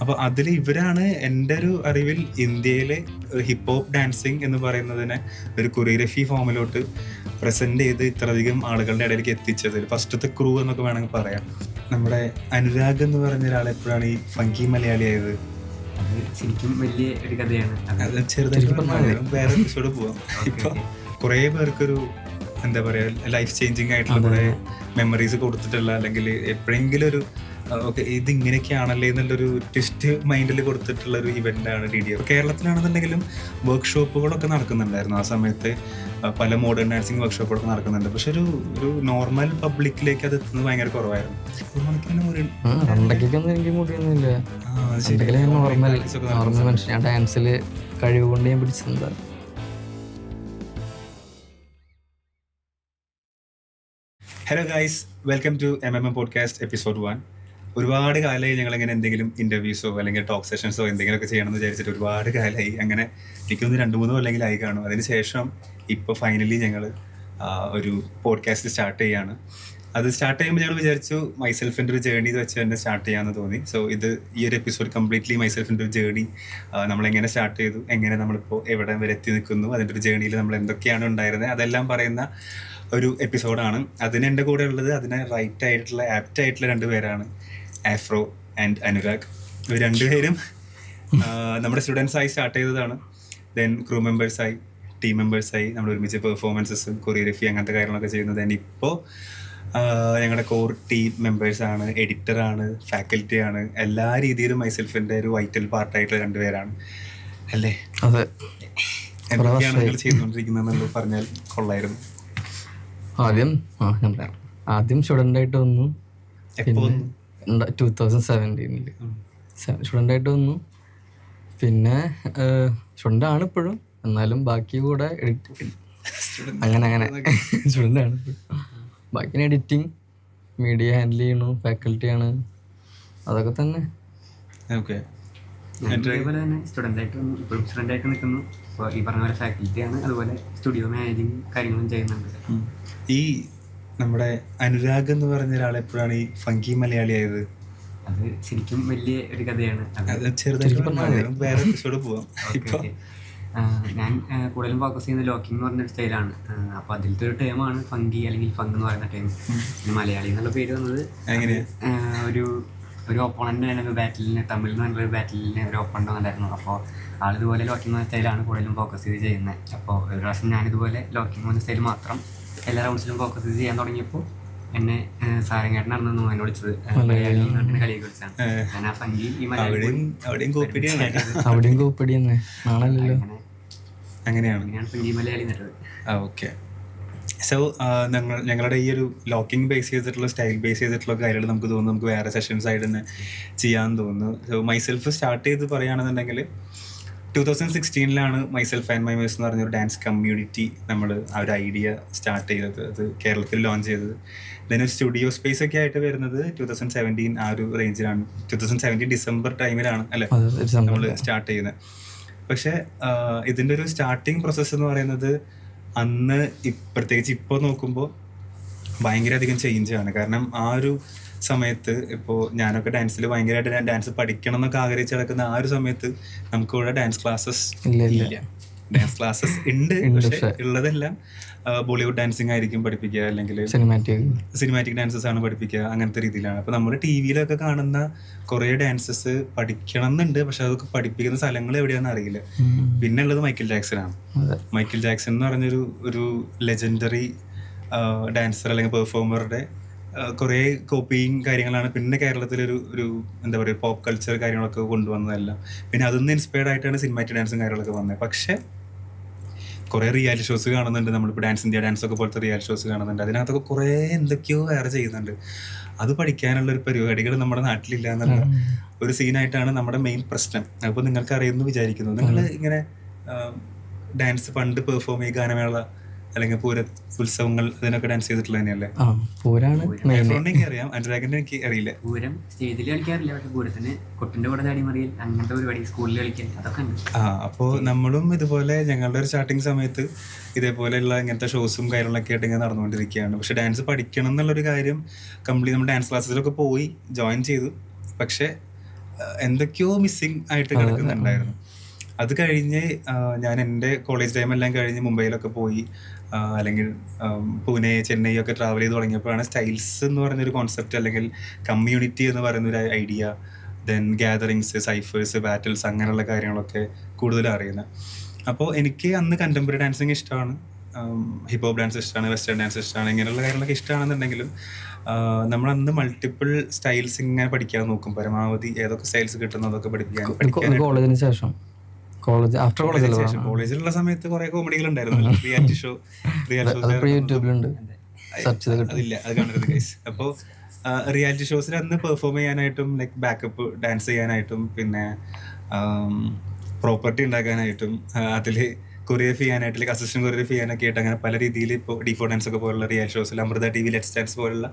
അപ്പോൾ അതിൽ ഇവരാണ് എൻ്റെ ഒരു അറിവിൽ ഇന്ത്യയിലെ ഹിപ്പ് ഹോപ്പ് ഡാൻസിങ് എന്ന് പറയുന്നതിനെ ഒരു കൊറിയോഗ്രഫി ഫോമിലോട്ട് പ്രസന്റ് ചെയ്ത് ഇത്രയധികം ആളുകളുടെ ഇടയിലേക്ക് എത്തിച്ചത് ഫസ്റ്റത്തെ ക്രൂ എന്നൊക്കെ വേണമെങ്കിൽ പറയാം. നമ്മുടെ അനുരാഗ് എന്ന് പറഞ്ഞ ഒരാൾ എപ്പോഴാണ് ഈ ഫങ്കി മലയാളി ആയത്? അത് ശരിക്കും വലിയ ഒരു കഥയാണ്. അത് ചെറുതായിട്ട് വേറെ എപ്പിസോഡ് പോവാം. ഇപ്പൊ കുറെ പേർക്കൊരു എന്താ പറയാ ലൈഫ് ചേഞ്ചിങ് ആയിട്ടുള്ള കുറെ മെമ്മറീസ് കൊടുത്തിട്ടുള്ള, അല്ലെങ്കിൽ എപ്പോഴെങ്കിലും ഒരു ഓക്കെ ഇത് ഇങ്ങനെയൊക്കെയാണല്ലേ എന്നുള്ളൊരു ട്വിസ്റ്റ് മൈൻഡിൽ കൊടുത്തിട്ടുള്ള ഒരു ഇവന്റ് ആണ് DDR. കേരളത്തിലാണെന്നുണ്ടെങ്കിലും വർക്ക്ഷോപ്പുകളൊക്കെ നടക്കുന്നുണ്ടായിരുന്നു ആ സമയത്ത്. പല മോഡേൺ ഡാൻസിങ് വർക്ക്ഷോപ്പുകളൊക്കെ നടക്കുന്നുണ്ട്. പക്ഷെ ഒരു നോർമൽ പബ്ലിക്കിലേക്ക് അത് എത്തുന്നത് ഭയങ്കര കുറവായിരുന്നു. ഡാൻസിൽ കഴിവ് കൊണ്ട് ഞാൻ പിടിച്ചെന്താ. Hello guys, welcome to MMM podcast episode 1. ഒരുപാട് കാലമായി ഞങ്ങളിങ്ങനെ എന്തെങ്കിലും ഇൻ്റർവ്യൂസോ അല്ലെങ്കിൽ ടോക്ക് സെഷൻസോ എന്തെങ്കിലുമൊക്കെ ചെയ്യണമെന്ന് വിചാരിച്ചിട്ട് ഒരുപാട് കാലമായി. അങ്ങനെ എനിക്കൊന്ന് 2-3 കൊല്ലമെങ്കിലും ആയി കാണും. അതിനുശേഷം ഇപ്പോൾ ഫൈനലി ഞങ്ങൾ ഒരു പോഡ്കാസ്റ്റ് സ്റ്റാർട്ട് ചെയ്യുകയാണ്. അത് സ്റ്റാർട്ട് ചെയ്യുമ്പോൾ ഞങ്ങൾ വിചാരിച്ചു മൈസെൽഫിൻ്റെ ഒരു ജേർണി വെച്ച് തന്നെ സ്റ്റാർട്ട് ചെയ്യാമെന്ന് തോന്നി. സോ ഈ ഒരു എപ്പിസോഡ് കംപ്ലീറ്റ്ലി മൈസെൽഫിൻ്റെ ഒരു ജേർണി, നമ്മളെങ്ങനെ സ്റ്റാർട്ട് ചെയ്തു, എങ്ങനെ നമ്മളിപ്പോൾ എവിടെ വരെ എത്തി നിൽക്കുന്നു, അതിൻ്റെ ഒരു ജേർണിയിൽ നമ്മൾ എന്തൊക്കെയാണ് ഉണ്ടായിരുന്നത്, അതെല്ലാം പറയുന്ന ഒരു എപ്പിസോഡാണ്. അതിന് എൻ്റെ കൂടെ ഉള്ളത്, അതിന് ആപ്റ്റ് ആയിട്ടുള്ള 2 പേരാണ്, ആഫ്രോ ആൻഡ് അനുരാഗ്. ഇവർ 2 പേരും നമ്മുടെ സ്റ്റുഡൻസായി സ്റ്റാർട്ട് ചെയ്തതാണ്. ദെൻ ക്രൂ മെമ്പേഴ്സായി, ടീം മെമ്പേഴ്സായി നമ്മൾ ഒരുമിച്ച് പെർഫോമൻസസ്, കൊറിയോഗ്രഫി അങ്ങനത്തെ കാര്യങ്ങളൊക്കെ ചെയ്യുന്നത്. ദെൻ ഇപ്പോൾ ഞങ്ങളുടെ കോർ ടീം മെമ്പേഴ്സാണ്, എഡിറ്ററാണ്, ഫാക്കൽറ്റിയാണ്. എല്ലാ രീതിയിലും മൈസെൽഫിൻ്റെ ഒരു വൈറ്റൽ പാർട്ടായിട്ടുള്ള 2 പേരാണ് അല്ലേ? അതെ. എന്തൊക്കെയാണ് നിങ്ങൾ ചെയ്തുകൊണ്ടിരിക്കുന്നത് പറഞ്ഞാൽ കൊള്ളായിരുന്നു. ആദ്യം സ്റ്റുഡൻ്റ് ആയിട്ട് വന്നു. 2017 സ്റ്റുഡൻ്റ് ആയിട്ട് വന്നു. പിന്നെ സ്റ്റുഡൻ്റ് ആണ് ഇപ്പോഴും, എന്നാലും ബാക്കി കൂടെ അങ്ങനെ സ്റ്റുഡൻ്റ് ആണ് ഇപ്പോഴും. ബാക്കി എഡിറ്റിംഗ്, മീഡിയ ഹാൻഡിൽ ചെയ്യണു, ഫാക്കൽറ്റിയാണ്, അതൊക്കെ തന്നെ. ഓക്കെ. അതേപോലെ തന്നെ സ്റ്റുഡൻ്റ് ആയിട്ട് വന്നു, ഇപ്പോഴും സ്റ്റുഡൻ്റ് ആയിട്ട് നിൽക്കുന്നു. അപ്പോൾ ഈ പറഞ്ഞ പോലെ ഫാക്കൽറ്റിയാണ്, അതുപോലെ സ്റ്റുഡിയോ മാനേജിങ് കാര്യങ്ങളും ചെയ്യുന്നുണ്ട്. ഈ നമ്മുടെ അനുരാഗ് എന്ന് പറഞ്ഞ ഒരാൾ എപ്പോഴാണ് ഈ ഫങ്കി മലയാളി ആയത്? അത് ശരിക്കും വലിയ ഒരു കഥയാണ്. അത് ചെറുതായിട്ട് വേറെ എപ്പിസോഡ് പോവാം. ഇപ്പൊ ഞാൻ കൂടുതലും ഫോക്കസ് ചെയ്യുന്ന ലോക്കിംഗ് എന്ന് പറഞ്ഞൊരു സ്റ്റൈലാണ്. അപ്പോൾ അതിലത്തെ ഒരു ടേമാണ് ഫങ്കി അല്ലെങ്കിൽ ഫങ്ക് എന്ന് പറയുന്ന ടൈം. പിന്നെ മലയാളി എന്നുള്ള പേര് വന്നത് ഒരു ഓപ്പോണൻ്റ് ബാറ്റിലിന്, തമിഴിൽ നിന്നുള്ള ബാറ്റിലിന് ഒരു ഓപ്പൺ ഉണ്ടായിരുന്നു. അപ്പോൾ ആളിതുപോലെ ലോക്കിംഗ് എന്ന സ്റ്റൈലാണ് കൂടുതലും ഫോക്കസ് ചെയ്ത് ചെയ്യുന്നത്. അപ്പോൾ ഒരു പ്രാവശ്യം ഞാനിതുപോലെ ലോക്കിംഗ് എന്ന സ്റ്റൈൽ മാത്രം എല്ലാ റൗണ്ട്സിലും ഫോക്കസ് ചെയ്ത് ചെയ്യാൻ തുടങ്ങിയപ്പോൾ എന്നെ സാരംഗേട്ടനായിരുന്നു എന്നോട് വിളിച്ചത്. മലയാളി കളിയൊക്കെ വിളിച്ചാണ്. ഞാൻ ആ ഫങ്കി ഈ അവിടെയും കോപ്പടി തന്നെ ആണല്ലോ. അങ്ങനെയാണ് ഫങ്കി മലയാളി നട്ടത്. ഓക്കെ. സോ ഞങ്ങളുടെ ഈ ഒരു ലോക്കിംഗ് ബേസ് ചെയ്തിട്ടുള്ള, സ്റ്റൈൽ ബേസ് ചെയ്തിട്ടുള്ള കാര്യങ്ങൾ നമുക്ക് തോന്നുന്നു നമുക്ക് വേറെ സെഷൻസ് ആയിട്ട് തന്നെ ചെയ്യാമെന്ന് തോന്നുന്നു. സോ മൈസെൽഫ് സ്റ്റാർട്ട് ചെയ്ത് പറയുകയാണെന്നുണ്ടെങ്കിൽ 2016 മൈസെൽഫ് ആൻഡ് മൈ മേഴ്സ് എന്ന് പറഞ്ഞൊരു ഡാൻസ് കമ്മ്യൂണിറ്റി നമ്മൾ ആ ഒരു ഐഡിയ സ്റ്റാർട്ട് ചെയ്തത്. അത് കേരളത്തിൽ ലോഞ്ച് ചെയ്തത്. ഇതിന് സ്റ്റുഡിയോ സ്പേസ് ഒക്കെ ആയിട്ട് വരുന്നത് 2017 ആ ഒരു റേഞ്ചിലാണ്. 2017 ഡിസംബർ ടൈമിലാണ് അല്ലേ നമ്മൾ സ്റ്റാർട്ട് ചെയ്യുന്നത്. പക്ഷേ ഇതിൻ്റെ ഒരു സ്റ്റാർട്ടിങ് പ്രോസസ്സ് എന്ന് പറയുന്നത് അന്ന് പ്രത്യേകിച്ച് ഇപ്പോൾ നോക്കുമ്പോൾ ഭയങ്കര അധികം ചേഞ്ചാണ്. കാരണം ആ ഒരു സമയത്ത് ഇപ്പോൾ ഞാനൊക്കെ ഡാൻസിൽ ഭയങ്കരമായിട്ട് ഡാൻസ് പഠിക്കണം എന്നൊക്കെ ആഗ്രഹിച്ച് നടക്കുന്ന ആ ഒരു സമയത്ത് നമുക്കിവിടെ ഡാൻസ് ക്ലാസ്സസ് ഇല്ല. ഡാൻസ് ക്ലാസ്സസ് ഉണ്ട്, പക്ഷെ ഉള്ളതെല്ലാം ബോളിവുഡ് ഡാൻസിങ് ആയിരിക്കും പഠിപ്പിക്കുക, അല്ലെങ്കിൽ സിനിമാറ്റിക് ഡാൻസസ് ആണ് പഠിപ്പിക്കുക, അങ്ങനത്തെ രീതിയിലാണ്. അപ്പോൾ നമ്മൾ TV-ലൊക്കെ കാണുന്ന കുറേ ഡാൻസസ് പഠിക്കണം എന്നുണ്ട്, പക്ഷെ അതൊക്കെ പഠിപ്പിക്കുന്ന സ്ഥലങ്ങൾ എവിടെയാണെന്ന് അറിയില്ല. പിന്നെ ഉള്ളത് മൈക്കിൾ ജാക്സൺ ആണ്. മൈക്കിൾ ജാക്സൺ എന്ന് പറഞ്ഞൊരു ലെജൻഡറി ഡാൻസർ അല്ലെങ്കിൽ പെർഫോമറുടെ കുറേ കോപ്പിയും കാര്യങ്ങളാണ് പിന്നെ കേരളത്തിലൊരു എന്താ പറയുക പോപ്പ് കൾച്ചർ കാര്യങ്ങളൊക്കെ കൊണ്ടുവന്നതെല്ലാം. പിന്നെ അതിൽ നിന്ന് ഇൻസ്പയർഡ് ആയിട്ടാണ് സിനിമാറ്റിക് ഡാൻസും കാര്യങ്ങളൊക്കെ വന്നത്. പക്ഷേ കുറേ റിയാലിറ്റി ഷോസ് കാണുന്നുണ്ട്, നമ്മളിപ്പോൾ ഡാൻസ് ഇന്ത്യ ഡാൻസൊക്കെ പോലത്തെ റിയാലിറ്റി ഷോസ് കാണുന്നുണ്ട്. അതിനകത്തൊക്കെ കുറേ എന്തൊക്കെയോ വേറെ ചെയ്യുന്നുണ്ട്. അത് പഠിക്കാനുള്ളൊരു പരിപാടികൾ നമ്മുടെ നാട്ടിലില്ല എന്നുള്ള ഒരു സീനായിട്ടാണ് നമ്മുടെ മെയിൻ പ്രശ്നം. അപ്പോൾ നിങ്ങൾക്ക് അറിയുമെന്ന് വിചാരിക്കുന്നു. നിങ്ങൾ ഇങ്ങനെ ഡാൻസ് പണ്ട് പെർഫോം ചെയ്യുക, ഗാനമേള അല്ലെങ്കിൽ പൂര ഉത്സവങ്ങൾ അതിനൊക്കെ ഡാൻസ് ചെയ്തിട്ടുള്ള തന്നെയല്ലേ? അറിയാം, അനുരാഗിന്റെ എനിക്ക് അറിയില്ല. പൂരം സ്റ്റേജിൽ കളിക്കാറില്ല, പക്ഷെ പൂരത്തിന് കൊട്ടിന്റെ കൂടെ ചാടിമറിയൽ അങ്ങനത്തെ പരിപാടി സ്കൂളിൽ കളിക്കാൻ അതൊക്കെ ഉണ്ട്. അപ്പോൾ നമ്മളും ഇതുപോലെ ഞങ്ങളുടെ ഒരു സ്റ്റാർട്ടിങ് സമയത്ത് ഇതേപോലെയുള്ള ഇങ്ങനത്തെ ഷോസും കാര്യങ്ങളൊക്കെ ആയിട്ട് ഇങ്ങനെ നടന്നുകൊണ്ടിരിക്കുകയാണ്. പക്ഷെ ഡാൻസ് പഠിക്കണം എന്നുള്ളൊരു കാര്യം കംപ്ലീറ്റ് നമ്മൾ ഡാൻസ് ക്ലാസ്സിലൊക്കെ പോയി ജോയിൻ ചെയ്തു. പക്ഷേ എന്തൊക്കെയോ മിസ്സിങ് ആയിട്ട് കിടക്കുന്നുണ്ടായിരുന്നു. അത് കഴിഞ്ഞ് ഞാൻ എൻ്റെ കോളേജ് ടൈം എല്ലാം കഴിഞ്ഞ് മുംബൈയിലൊക്കെ പോയി, അല്ലെങ്കിൽ പൂനെ, ചെന്നൈ ഒക്കെ ട്രാവൽ ചെയ്ത് തുടങ്ങിയപ്പോഴാണ് സ്റ്റൈൽസ് എന്ന് പറയുന്നൊരു കോൺസെപ്റ്റ്, അല്ലെങ്കിൽ കമ്മ്യൂണിറ്റി എന്ന് പറയുന്നൊരു ഐഡിയ, ദെൻ ഗ്യാതറിങ്സ്, സൈഫേഴ്സ്, ബാറ്റിൽസ്, അങ്ങനെയുള്ള കാര്യങ്ങളൊക്കെ കൂടുതൽ അറിയുന്നത്. അപ്പോൾ എനിക്ക് അന്ന് കണ്ടംപററി ഡാൻസിങ് ഇഷ്ടമാണ്, ഹിപ്പ് ഹോപ്പ് ഡാൻസ് ഇഷ്ടമാണ്, വെസ്റ്റേൺ ഡാൻസ് ഇഷ്ടമാണ്, ഇങ്ങനെയുള്ള കാര്യങ്ങളൊക്കെ ഇഷ്ടമാണെന്നുണ്ടെങ്കിലും നമ്മളന്ന് മൾട്ടിപ്പിൾ സ്റ്റൈൽസ് ഇങ്ങനെ പഠിക്കാൻ നോക്കും. പരമാവധി ഏതൊക്കെ സ്റ്റൈൽസ് കിട്ടുന്നു അതൊക്കെ പഠിക്കാൻ. കോളേജിന് ശേഷം, ആഫ്റ്റർ കോളേജിൽ ശേഷം കോളേജിലുള്ള സമയത്ത് കുറെ കോമഡികൾ ഉണ്ടായിരുന്നു. റിയാലിറ്റി യൂട്യൂബിലുണ്ട്, അതില്ല, അത് കാണരുത് ഗൈസ്. അപ്പോൾ റിയാലിറ്റി ഷോസിൽ അന്ന് പെർഫോം ചെയ്യാനായിട്ടും, ലൈക്ക് ബാക്കപ്പ് ഡാൻസ് ചെയ്യാനായിട്ടും, പിന്നെ പ്രോപ്പർട്ടി ഉണ്ടാക്കാനായിട്ടും, അതിൽ കൊറിയോഗ്രാഫി ചെയ്യാനായിട്ട്, ലൈക്ക് അസിസ്റ്റന്റ് കൊറിയോഗ്രാഫി ചെയ്യാനൊക്കെ ആയിട്ട്, അങ്ങനെ പല രീതിയിൽ ഇപ്പോൾ D4 ഡാൻസ് ഒക്കെ പോലുള്ള റിയാലിറ്റി ഷോസിൽ, അമൃത TV, ലെറ്റ്സ് ഡാൻസ് പോലുള്ള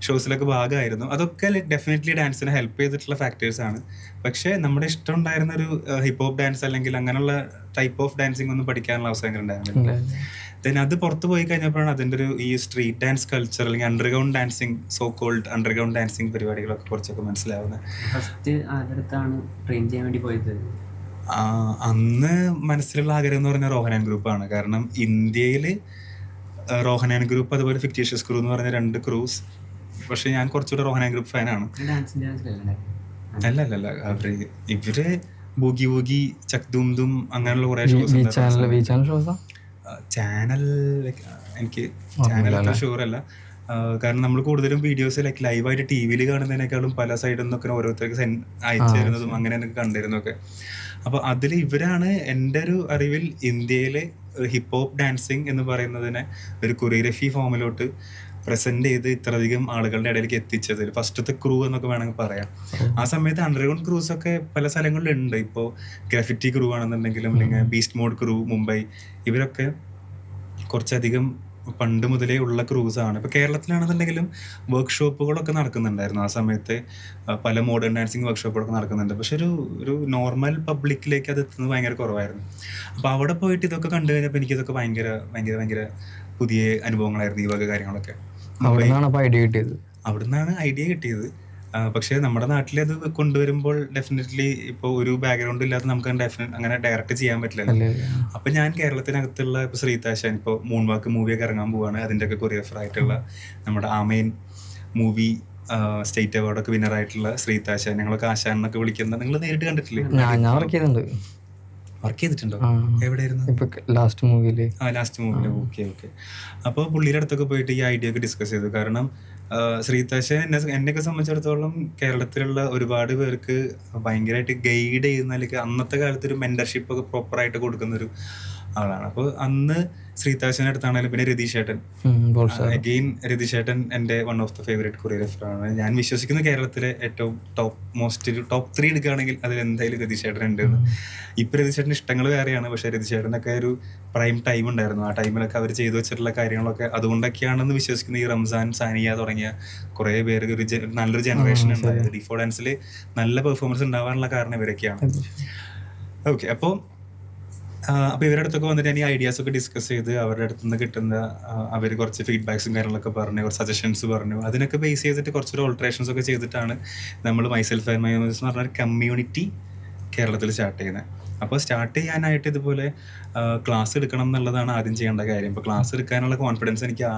ഷോസിലൊക്കെ ഭാഗമായിരുന്നു. അതൊക്കെ ലൈക്ക് ഡെഫിനറ്റ്ലി ഡാൻസിനെ ഹെൽപ്പ് ചെയ്തിട്ടുള്ള ഫാക്ടേഴ്സാണ്. പക്ഷേ നമ്മുടെ ഇഷ്ടം ഉണ്ടായിരുന്ന ഒരു ഹിപ്പ് ഹോപ്പ് ഡാൻസ് അല്ലെങ്കിൽ അങ്ങനെയുള്ള ടൈപ്പ് ഓഫ് ഡാൻസിങ് ഒന്നും പഠിക്കാനുള്ള അവസരം ഉണ്ടായിരുന്നില്ല. ദെൻ അത് പുറത്ത് പോയി കഴിഞ്ഞപ്പോഴാണ് അതിൻ്റെ ഒരു ഈ സ്ട്രീറ്റ് ഡാൻസ് കൾച്ചർ അല്ലെങ്കിൽ underground dancing, so called underground dancing പരിപാടികളൊക്കെ കുറച്ചൊക്കെ മനസ്സിലാവുന്നത്. ഫസ്റ്റ് ആരുടെ ട്രെയിൻ ചെയ്യാൻ വേണ്ടി പോയത്? അന്ന് മനസ്സിലുള്ള ആഗ്രഹം എന്ന് പറഞ്ഞാൽ റോഹനാൻ ഗ്രൂപ്പാണ്. കാരണം ഇന്ത്യയിൽ റോഹനാൻ ഗ്രൂപ്പ് അതുപോലെ ഫിക്റ്റീഷ്യസ് ക്രൂ എന്ന് പറഞ്ഞ 2 ക്രൂസ്. പക്ഷെ ഞാൻ കുറച്ചുകൂടെ റോഹനാൻ ഗ്രൂപ്പ് ഫാനാണ്. അല്ല ഇവര് ബൂഗി വൂഗി, ചക് ദും ദും അങ്ങനെയുള്ള കുറെ ഷോസ് ചാനൽ, എനിക്ക് ചാനൽ അത്ര ഷുവർ അല്ല. കാരണം നമ്മൾ കൂടുതലും വീഡിയോസ് ലൈക്ക് ലൈവായിട്ട് TV കാണുന്നതിനേക്കാളും പല സൈഡിൽ നിന്നൊക്കെ ഓരോരുത്തർക്ക് അയച്ചു തരുന്നതും അങ്ങനെയൊക്കെ കണ്ടിരുന്നൊക്കെ. അപ്പോൾ അതിൽ ഇവരാണ് എൻ്റെ ഒരു അറിവിൽ ഇന്ത്യയിലെ ഹിപ്പ് ഹോപ്പ് ഡാൻസിങ് എന്ന് പറയുന്നതിനെ ഒരു കൊറിയോഗ്രഫി ഫോമിലോട്ട് പ്രസന്റ് ചെയ്ത് ഇത്രയധികം ആളുകളുടെ ഇടയിലേക്ക് എത്തിച്ചത് ഫസ്റ്റത്തെ ക്രൂ എന്നൊക്കെ വേണമെങ്കിൽ പറയാം. ആ സമയത്ത് അണ്ടർഗ്രൗണ്ട് ക്രൂസ് ഒക്കെ പല സ്ഥലങ്ങളിലുണ്ട്. ഇപ്പോൾ ഗ്രാഫിറ്റി ക്രൂ ആണെന്നുണ്ടെങ്കിലും, അല്ലെങ്കിൽ ബീസ്റ്റ് മോഡ് ക്രൂ മുംബൈ, ഇവരൊക്കെ കുറച്ചധികം പണ്ട് മുതലേ ഉള്ള ക്രൂസാണ്. ഇപ്പോൾ കേരളത്തിലാണെന്നുണ്ടെങ്കിലും വർക്ക്ഷോപ്പുകളൊക്കെ നടക്കുന്നുണ്ടായിരുന്നു ആ സമയത്ത്. പല മോഡേൺ ഡാൻസിങ് വർക്ക്ഷോപ്പുകളൊക്കെ നടക്കുന്നുണ്ട്. പക്ഷെ ഒരു നോർമൽ പബ്ലിക്കിലേക്ക് അത് എത്തുന്നത് ഭയങ്കര കുറവായിരുന്നു. അപ്പോൾ അവിടെ പോയിട്ട് ഇതൊക്കെ കണ്ടു കഴിഞ്ഞപ്പോൾ എനിക്കിതൊക്കെ ഭയങ്കര ഭയങ്കര ഭയങ്കര പുതിയ അനുഭവങ്ങളായിരുന്നു ഈ വക കാര്യങ്ങളൊക്കെ. അവിടുന്നാണ് ഐഡിയ കിട്ടിയത്. പക്ഷേ നമ്മുടെ നാട്ടിൽ അത് കൊണ്ടുവരുമ്പോൾ ഡെഫിനറ്റ്ലി ഇപ്പോൾ ഒരു ബാക്ക്ഗ്രൗണ്ട് ഇല്ലാതെ നമുക്ക് അങ്ങനെ ഡയറക്റ്റ് ചെയ്യാൻ പറ്റില്ലല്ലോ. അപ്പം ഞാൻ കേരളത്തിനകത്തുള്ള ഇപ്പോൾ ശ്രീതാശാൻ, ഇപ്പോൾ മൂൺ വാക്ക് മൂവിയൊക്കെ ഇറങ്ങാൻ പോവാണ്, അതിൻ്റെയൊക്കെ കൊറിയോഗ്രാഫർ ആയിട്ടുള്ള നമ്മുടെ ആമേൻ മൂവി സ്റ്റേറ്റ് അവാർഡൊക്കെ വിന്നറായിട്ടുള്ള ശ്രീതാശാൻ, ഞങ്ങളൊക്കെ ആശാൻ എന്നൊക്കെ വിളിക്കുന്നത് നിങ്ങൾ നേരിട്ട് കണ്ടിട്ടില്ലേ? വർക്ക് ചെയ്തിട്ടുണ്ടോ? എവിടെയായിരുന്നു? ലാസ്റ്റ് മൂവിയിൽ. ഓക്കെ. അപ്പോൾ പുള്ളിയുടെ അടുത്തൊക്കെ പോയിട്ട് ഈ ഐഡിയ ഒക്കെ ഡിസ്കസ് ചെയ്തു. കാരണം ശ്രീതാശൻ എന്നെയൊക്കെ സംബന്ധിച്ചിടത്തോളം കേരളത്തിലുള്ള ഒരുപാട് പേർക്ക് ഭയങ്കരമായിട്ട് ഗൈഡ് ചെയ്യുന്ന, അന്നത്തെ കാലത്ത് ഒരു മെന്റർഷിപ്പ് ഒക്കെ പ്രോപ്പറായിട്ട് കൊടുക്കുന്നൊരു ആളാണ്. അപ്പോൾ അന്ന് ശ്രീതാശൻ്റെ അടുത്താണെങ്കിലും, പിന്നെ രതീഷേട്ടൻ, അഗെയിൻ രതീഷേട്ടൻ എൻ്റെ വൺ ഓഫ് ദ ഫേവറേറ്റ് കൊറിയോഗ്രാഫറാണ്. ഞാൻ വിശ്വസിക്കുന്ന കേരളത്തിലെ ഏറ്റവും ടോപ്പ് 3 എടുക്കുകയാണെങ്കിൽ അതിൽ എന്തായാലും രതീഷേട്ടൻ ഉണ്ട്. ഇപ്പം രതീഷേട്ടൻ്റെ ഇഷ്ടങ്ങൾ വേറെയാണ്, പക്ഷേ രതീഷേട്ടനൊക്കെ ഒരു പ്രൈം ടൈം ഉണ്ടായിരുന്നു. ആ ടൈമിലൊക്കെ അവർ ചെയ്തു വെച്ചിട്ടുള്ള കാര്യങ്ങളൊക്കെ അതുകൊണ്ടൊക്കെയാണെന്ന് വിശ്വസിക്കുന്ന ഈ റംസാൻ, സാനിയ തുടങ്ങിയ കുറേ പേർക്ക് ഒരു നല്ലൊരു ജനറേഷൻ ഉണ്ടായത്. D4 ഡാൻസിൽ നല്ല പെർഫോമൻസ് ഉണ്ടാവാനുള്ള കാരണം ഇവരൊക്കെയാണ്. ഓക്കെ. അപ്പോൾ ഇവരുടെ അടുത്തൊക്കെ വന്നിട്ട് ഞാൻ ഈ ഐഡിയാസ് ഒക്കെ ഡിസ്കസ് ചെയ്ത് അവരുടെ അടുത്ത് നിന്ന് കിട്ടുന്ന അവർ കുറച്ച് ഫീഡ്ബാക്സും കാര്യങ്ങളൊക്കെ പറഞ്ഞു, കുറച്ച് സജഷൻസ് പറഞ്ഞു. അതിനൊക്കെ ബേസ് ചെയ്തിട്ട് കുറച്ചൊരു ഓൾട്രേഷൻസ് ഒക്കെ ചെയ്തിട്ടാണ് നമ്മൾ മൈസെൽഫ് ആൻഡ് മൈ എന്ന് പറഞ്ഞ കമ്മ്യൂണിറ്റി കേരളത്തിൽ സ്റ്റാർട്ട് ചെയ്യുന്നത്. അപ്പോൾ സ്റ്റാർട്ട് ചെയ്യാനായിട്ട് ഇതുപോലെ ക്ലാസ് എടുക്കണം എന്നുള്ളതാണ് ആദ്യം ചെയ്യേണ്ട കാര്യം. ഇപ്പോൾ ക്ലാസ് എടുക്കാനുള്ള കോൺഫിഡൻസ് എനിക്ക്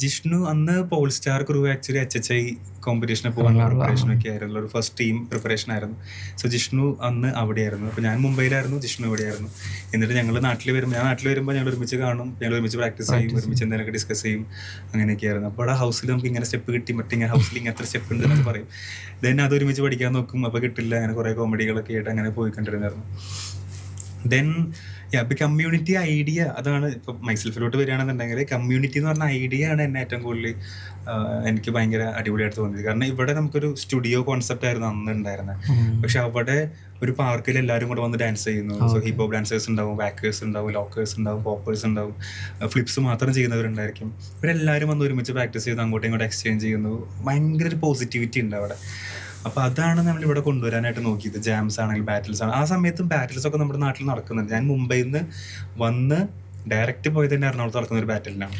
ജിഷ്ണു അന്ന് pole star crew actually HHI കോമ്പറ്റീഷന് പോകാനുള്ള പ്രിപ്പറേഷനൊക്കെ ആയിരുന്നു, ഒരു ഫസ്റ്റ് ടീം പ്രിപ്പറേഷൻ ആയിരുന്നു. സോ ജിഷ്ണു അന്ന് അവിടെയായിരുന്നു. അപ്പോൾ ഞാൻ മുംബൈയിലായിരുന്നു, ജിഷ്ണു ഇവിടെയായിരുന്നു. എന്നിട്ട് ഞങ്ങൾ ഞാൻ നാട്ടിൽ വരുമ്പോൾ ഞങ്ങൾ ഒരുമിച്ച് കാണും, ഞങ്ങൾ ഒരുമിച്ച് പ്രാക്ടീസ് ചെയ്യും, ഒരുമിച്ച് എന്തെങ്കിലുമൊക്കെ ഡിസ്കസ് ചെയ്യും, അങ്ങനെയൊക്കെയായിരുന്നു. അപ്പോൾ അവിടെ ഹൗസിൽ നമുക്ക് ഇങ്ങനെ സ്റ്റെപ്പ് കിട്ടി, മറ്റിങ്ങനെ ഹൗസിൽ ഇങ്ങനത്തെ സ്റ്റെപ്പ് ഉണ്ട് എന്ന് പറയും. ദെൻ അത് ഒരുമിച്ച് പഠിക്കാൻ നോക്കും, അപ്പോൾ കിട്ടില്ല. അങ്ങനെ കുറേ കോമഡികളൊക്കെ ആയിട്ട് അങ്ങനെ പോയിക്കൊണ്ടിരുന്നായിരുന്നു. ദെൻ ഇപ്പം കമ്മ്യൂണിറ്റി ഐഡിയ അതാണ്. ഇപ്പോൾ മൈസെൽഫിലോട്ട് വരികയാണെന്നുണ്ടെങ്കിൽ കമ്മ്യൂണിറ്റി എന്ന് പറഞ്ഞ ഐഡിയ ആണ് എന്നെ ഏറ്റവും കൂടുതൽ എനിക്ക് ഭയങ്കര അടിപൊളിയായിട്ട് തോന്നിയത്. കാരണം ഇവിടെ നമുക്കൊരു സ്റ്റുഡിയോ കോൺസെപ്റ്റ് ആയിരുന്നു അന്ന് ഉണ്ടായിരുന്നത്. പക്ഷെ അവിടെ ഒരു പാർക്കിൽ എല്ലാവരും കൂടെ വന്ന് ഡാൻസ് ചെയ്യുന്നു. സോ ഹിപ്പ് ഹോപ്പ് ഡാൻസേഴ്സ് ഉണ്ടാവും, ബാക്കേഴ്സ് ഉണ്ടാവും, ലോക്കേഴ്സ് ഉണ്ടാവും, പോപ്പേഴ്സ് ഉണ്ടാവും, ഫ്ലിപ്സ് മാത്രം ചെയ്യുന്നവരുണ്ടായിരിക്കും. ഇവരെല്ലാവരും വന്ന് ഒരുമിച്ച് പ്രാക്ടീസ് ചെയ്ത് അങ്ങോട്ടും ഇങ്ങോട്ടും എക്സ്ചേഞ്ച് ചെയ്യുന്നു. ഭയങ്കര ഒരു പോസിറ്റിവിറ്റി ഉണ്ട് അവിടെ. അപ്പോൾ അതാണ് നമ്മളിവിടെ കൊണ്ടുവരാനായിട്ട് നോക്കിയത്. ജാംസ് ആണെങ്കിൽ ബാറ്റിൽസ് ആണ്. ആ സമയത്തും ബാറ്റിൽസ് ഒക്കെ നമ്മുടെ നാട്ടിൽ നടക്കുന്നുണ്ട്. ഞാൻ മുംബൈയിൽ നിന്ന് വന്ന് ഡയറക്റ്റ് പോയത് തന്നെ എറണാകുളത്ത് നടക്കുന്ന ഒരു ബാറ്റിലാണ്.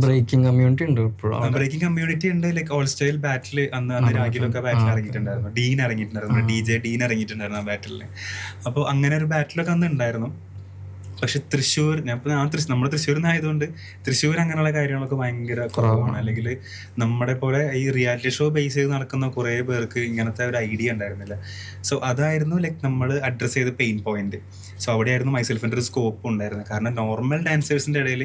ബ്രേക്കിംഗ് കമ്മ്യൂണിറ്റി ഉണ്ട് ഇപ്പോഴും. ബ്രേക്കിംഗ് കമ്മ്യൂണിറ്റി ഉണ്ട്. ലൈക്ക് ഓൾ സ്റ്റൈൽ ബാറ്റിൽ അന്ന് രാഗിലൊക്കെ ബാറ്റിൽ ഇറങ്ങിയിട്ടുണ്ടായിരുന്നു. ഡീൻ ഇറങ്ങിയിട്ടുണ്ടായിരുന്നു, DJ ഡീൻ ഇറങ്ങിയിട്ടുണ്ടായിരുന്നു ആ ബാറ്റിൽ. അപ്പോൾ അങ്ങനെ ഒരു ബാറ്റിലൊക്കെ അന്ന് ഉണ്ടായിരുന്നു. പക്ഷെ തൃശ്ശൂർ, നമ്മുടെ തൃശ്ശൂരിൽ നിന്നായതുകൊണ്ട് തൃശ്ശൂർ അങ്ങനെയുള്ള കാര്യങ്ങളൊക്കെ ഭയങ്കര കുറവാണ്. അല്ലെങ്കിൽ നമ്മുടെ പോലെ ഈ റിയാലിറ്റി ഷോ ബേസ് ചെയ്ത് നടക്കുന്ന കുറേ പേർക്ക് ഇങ്ങനത്തെ ഒരു ഐഡിയ ഉണ്ടായിരുന്നില്ല. സോ അതായിരുന്നു ലൈക്ക് നമ്മൾ അഡ്രസ്സ് ചെയ്ത പെയിൻ പോയിന്റ്. സോ അവിടെയായിരുന്നു മൈസെൽഫിൻ്റെ ഒരു സ്കോപ്പ് ഉണ്ടായിരുന്നത്. കാരണം നോർമൽ ഡാൻസേഴ്സിൻ്റെ ഇടയിൽ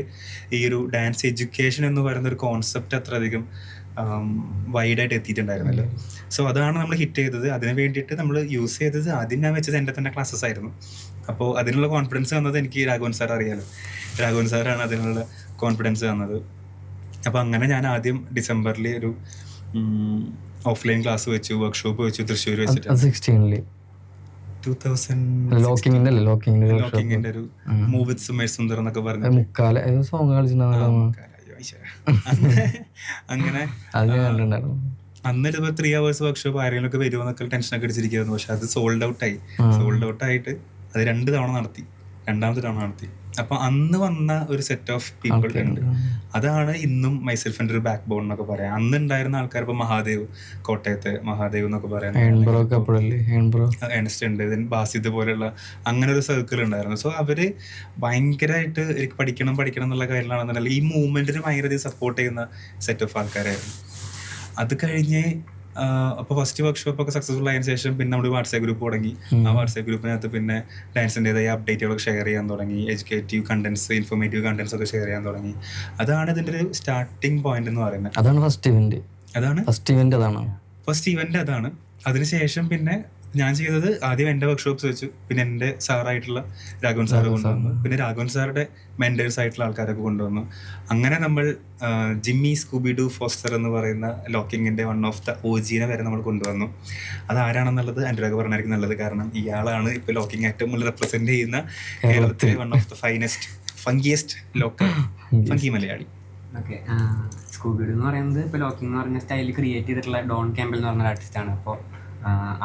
ഈ ഒരു ഡാൻസ് എഡ്യൂക്കേഷൻ എന്ന് പറയുന്ന ഒരു കോൺസെപ്റ്റ് അത്രയധികം വൈഡായിട്ട് എത്തിയിട്ടുണ്ടായിരുന്നല്ലോ. സോ അതാണ് നമ്മൾ ഹിറ്റ് ചെയ്തത്. അതിന് വേണ്ടിയിട്ട് നമ്മൾ യൂസ് ചെയ്തത് ആദ്യം ഞാൻ വെച്ചത് എൻ്റെ തന്നെ ക്ലാസ്സസ് ആയിരുന്നു. അപ്പോൾ അതിനുള്ള കോൺഫിഡൻസ് തന്നത് എനിക്ക് രാഘവൻ സാർ അറിയാലോ. രാഘവൻ സാറാണ് അതിനുള്ള കോൺഫിഡൻസ് തന്നത്. അപ്പോൾ അങ്ങനെ ഞാൻ ആദ്യം ഡിസംബറിൽ ഒരു ഓഫ്ലൈൻ ക്ലാസ് വെച്ചു, വർക്ക്ഷോപ്പ് വെച്ചു തൃശ്ശൂർ വെച്ചിട്ട്. 2000 ലോക്കിങ്ങിന്റെ ഒരു മൂവ് വിത്ത് സുമേഷ് സുന്ദർ എന്നൊക്കെ പറഞ്ഞു അങ്ങനെ അന്ന് 3 hours വർക്ക്ഷോപ്പ് ആരെങ്കിലും ഒക്കെ വരുമോ എന്നൊക്കെ ടെൻഷനൊക്കെ അടിച്ചിരിക്കുന്നു. പക്ഷെ അത് സോൾഡ് ഔട്ട് ആയിട്ട് അത് 2 തവണ നടത്തി, 2ാമത്തെ തവണ നടത്തി. അപ്പൊ അന്ന് വന്ന ഒരു സെറ്റ് ഓഫ് പീപ്പിൾ ഉണ്ട്. അതാണ് ഇന്നും മൈസെൽഫിന്റെ ഒരു ബാക്ക് ബോൺ എന്നൊക്കെ പറയാം. അന്ന് ഉണ്ടായിരുന്ന ആൾക്കാർ ഇപ്പൊ മഹാദേവ്, കോട്ടയത്തെ മഹാദേവ് എന്നൊക്കെ പറയാം, ഏണസ്റ്റ് ഉണ്ട്, ബാസിദ് പോലെയുള്ള അങ്ങനെ ഒരു സർക്കിൾ ഉണ്ടായിരുന്നു. സോ അവര് ഭയങ്കരമായിട്ട് പഠിക്കണം എന്നുള്ള കാര്യങ്ങളാണെന്നുണ്ടെങ്കിൽ ഈ മൂവ്മെന്റിന് ഭയങ്കര സപ്പോർട്ട് ചെയ്യുന്ന സെറ്റ് ഓഫ് ആൾക്കാരായിരുന്നു. അത് കഴിഞ്ഞ് അപ്പോൾ ഫസ്റ്റ് വർക്ക്ഷോപ്പൊക്കെ സക്സസ്ഫുൾ ആയതിനു ശേഷം പിന്നെ നമ്മൾ വാട്സാപ്പ് ഗ്രൂപ്പ് തുടങ്ങി. ആ വാട്സാപ്പ് ഗ്രൂപ്പിനകത്ത് പിന്നെ ഡാൻസിൻ്റെതായ അപ്ഡേറ്റുകളൊക്കെ ഷെയർ ചെയ്യാൻ തുടങ്ങി. എഡ്യൂക്കേറ്റീവ് കണ്ടന്റ്സ്, ഇൻഫോർമേറ്റീവ് കണ്ടന്റ്സ് ഒക്കെ ഷെയർ ചെയ്യാൻ തുടങ്ങി. അതാണ് ഇതിൻ്റെ ഒരു സ്റ്റാർട്ടിങ് പോയിന്റ് എന്ന് പറയുന്നത്. അതാണ് ഫസ്റ്റ് ഇവന്റ്. അതാണ്. അതിനുശേഷം പിന്നെ ഞാൻ ചെയ്തത് ആദ്യം എൻ്റെ വർക്ക്ഷോപ്സ് വെച്ചു, പിന്നെ എൻ്റെ സാറായിട്ടുള്ള രാഘവൻ സാറ് കൊണ്ടുവന്നു, പിന്നെ രാഘവൻ സാറുടെ മെൻറ്റേഴ്സ് ആയിട്ടുള്ള ആൾക്കാരൊക്കെ കൊണ്ടുവന്നു. അങ്ങനെ നമ്മൾ ജിമ്മി സ്കൂബിഡു ഫോസ്റ്റർ എന്ന് പറയുന്ന ലോക്കിങ്ങിൻ്റെ വൺ ഓഫ് ദ OGനെ വരെ നമ്മൾ കൊണ്ടുവന്നു. അതാരാണെന്നുള്ളത് അനുരാഗ് പറഞ്ഞായിരിക്കും നല്ലത്. കാരണം ഇയാളാണ് ഇപ്പോൾ ലോക്കിങ് ഏറ്റവും കൂടുതൽ റെപ്രസെൻറ്റ് ചെയ്യുന്ന കേരളത്തിലെ one of the finest funkiest local funky Malayali. Okay, Scooby Doo എന്ന് പറയുന്നത് ഇപ്പോൾ ലോക്കിംഗ് എന്ന് പറഞ്ഞ സ്റ്റൈൽ ക്രിയേറ്റ് ചെയ്തിട്ടുള്ള ഡോൺ ക്യാമ്പൽ എന്ന് പറഞ്ഞ ആർട്ടിസ്റ്റാണ്. അപ്പോൾ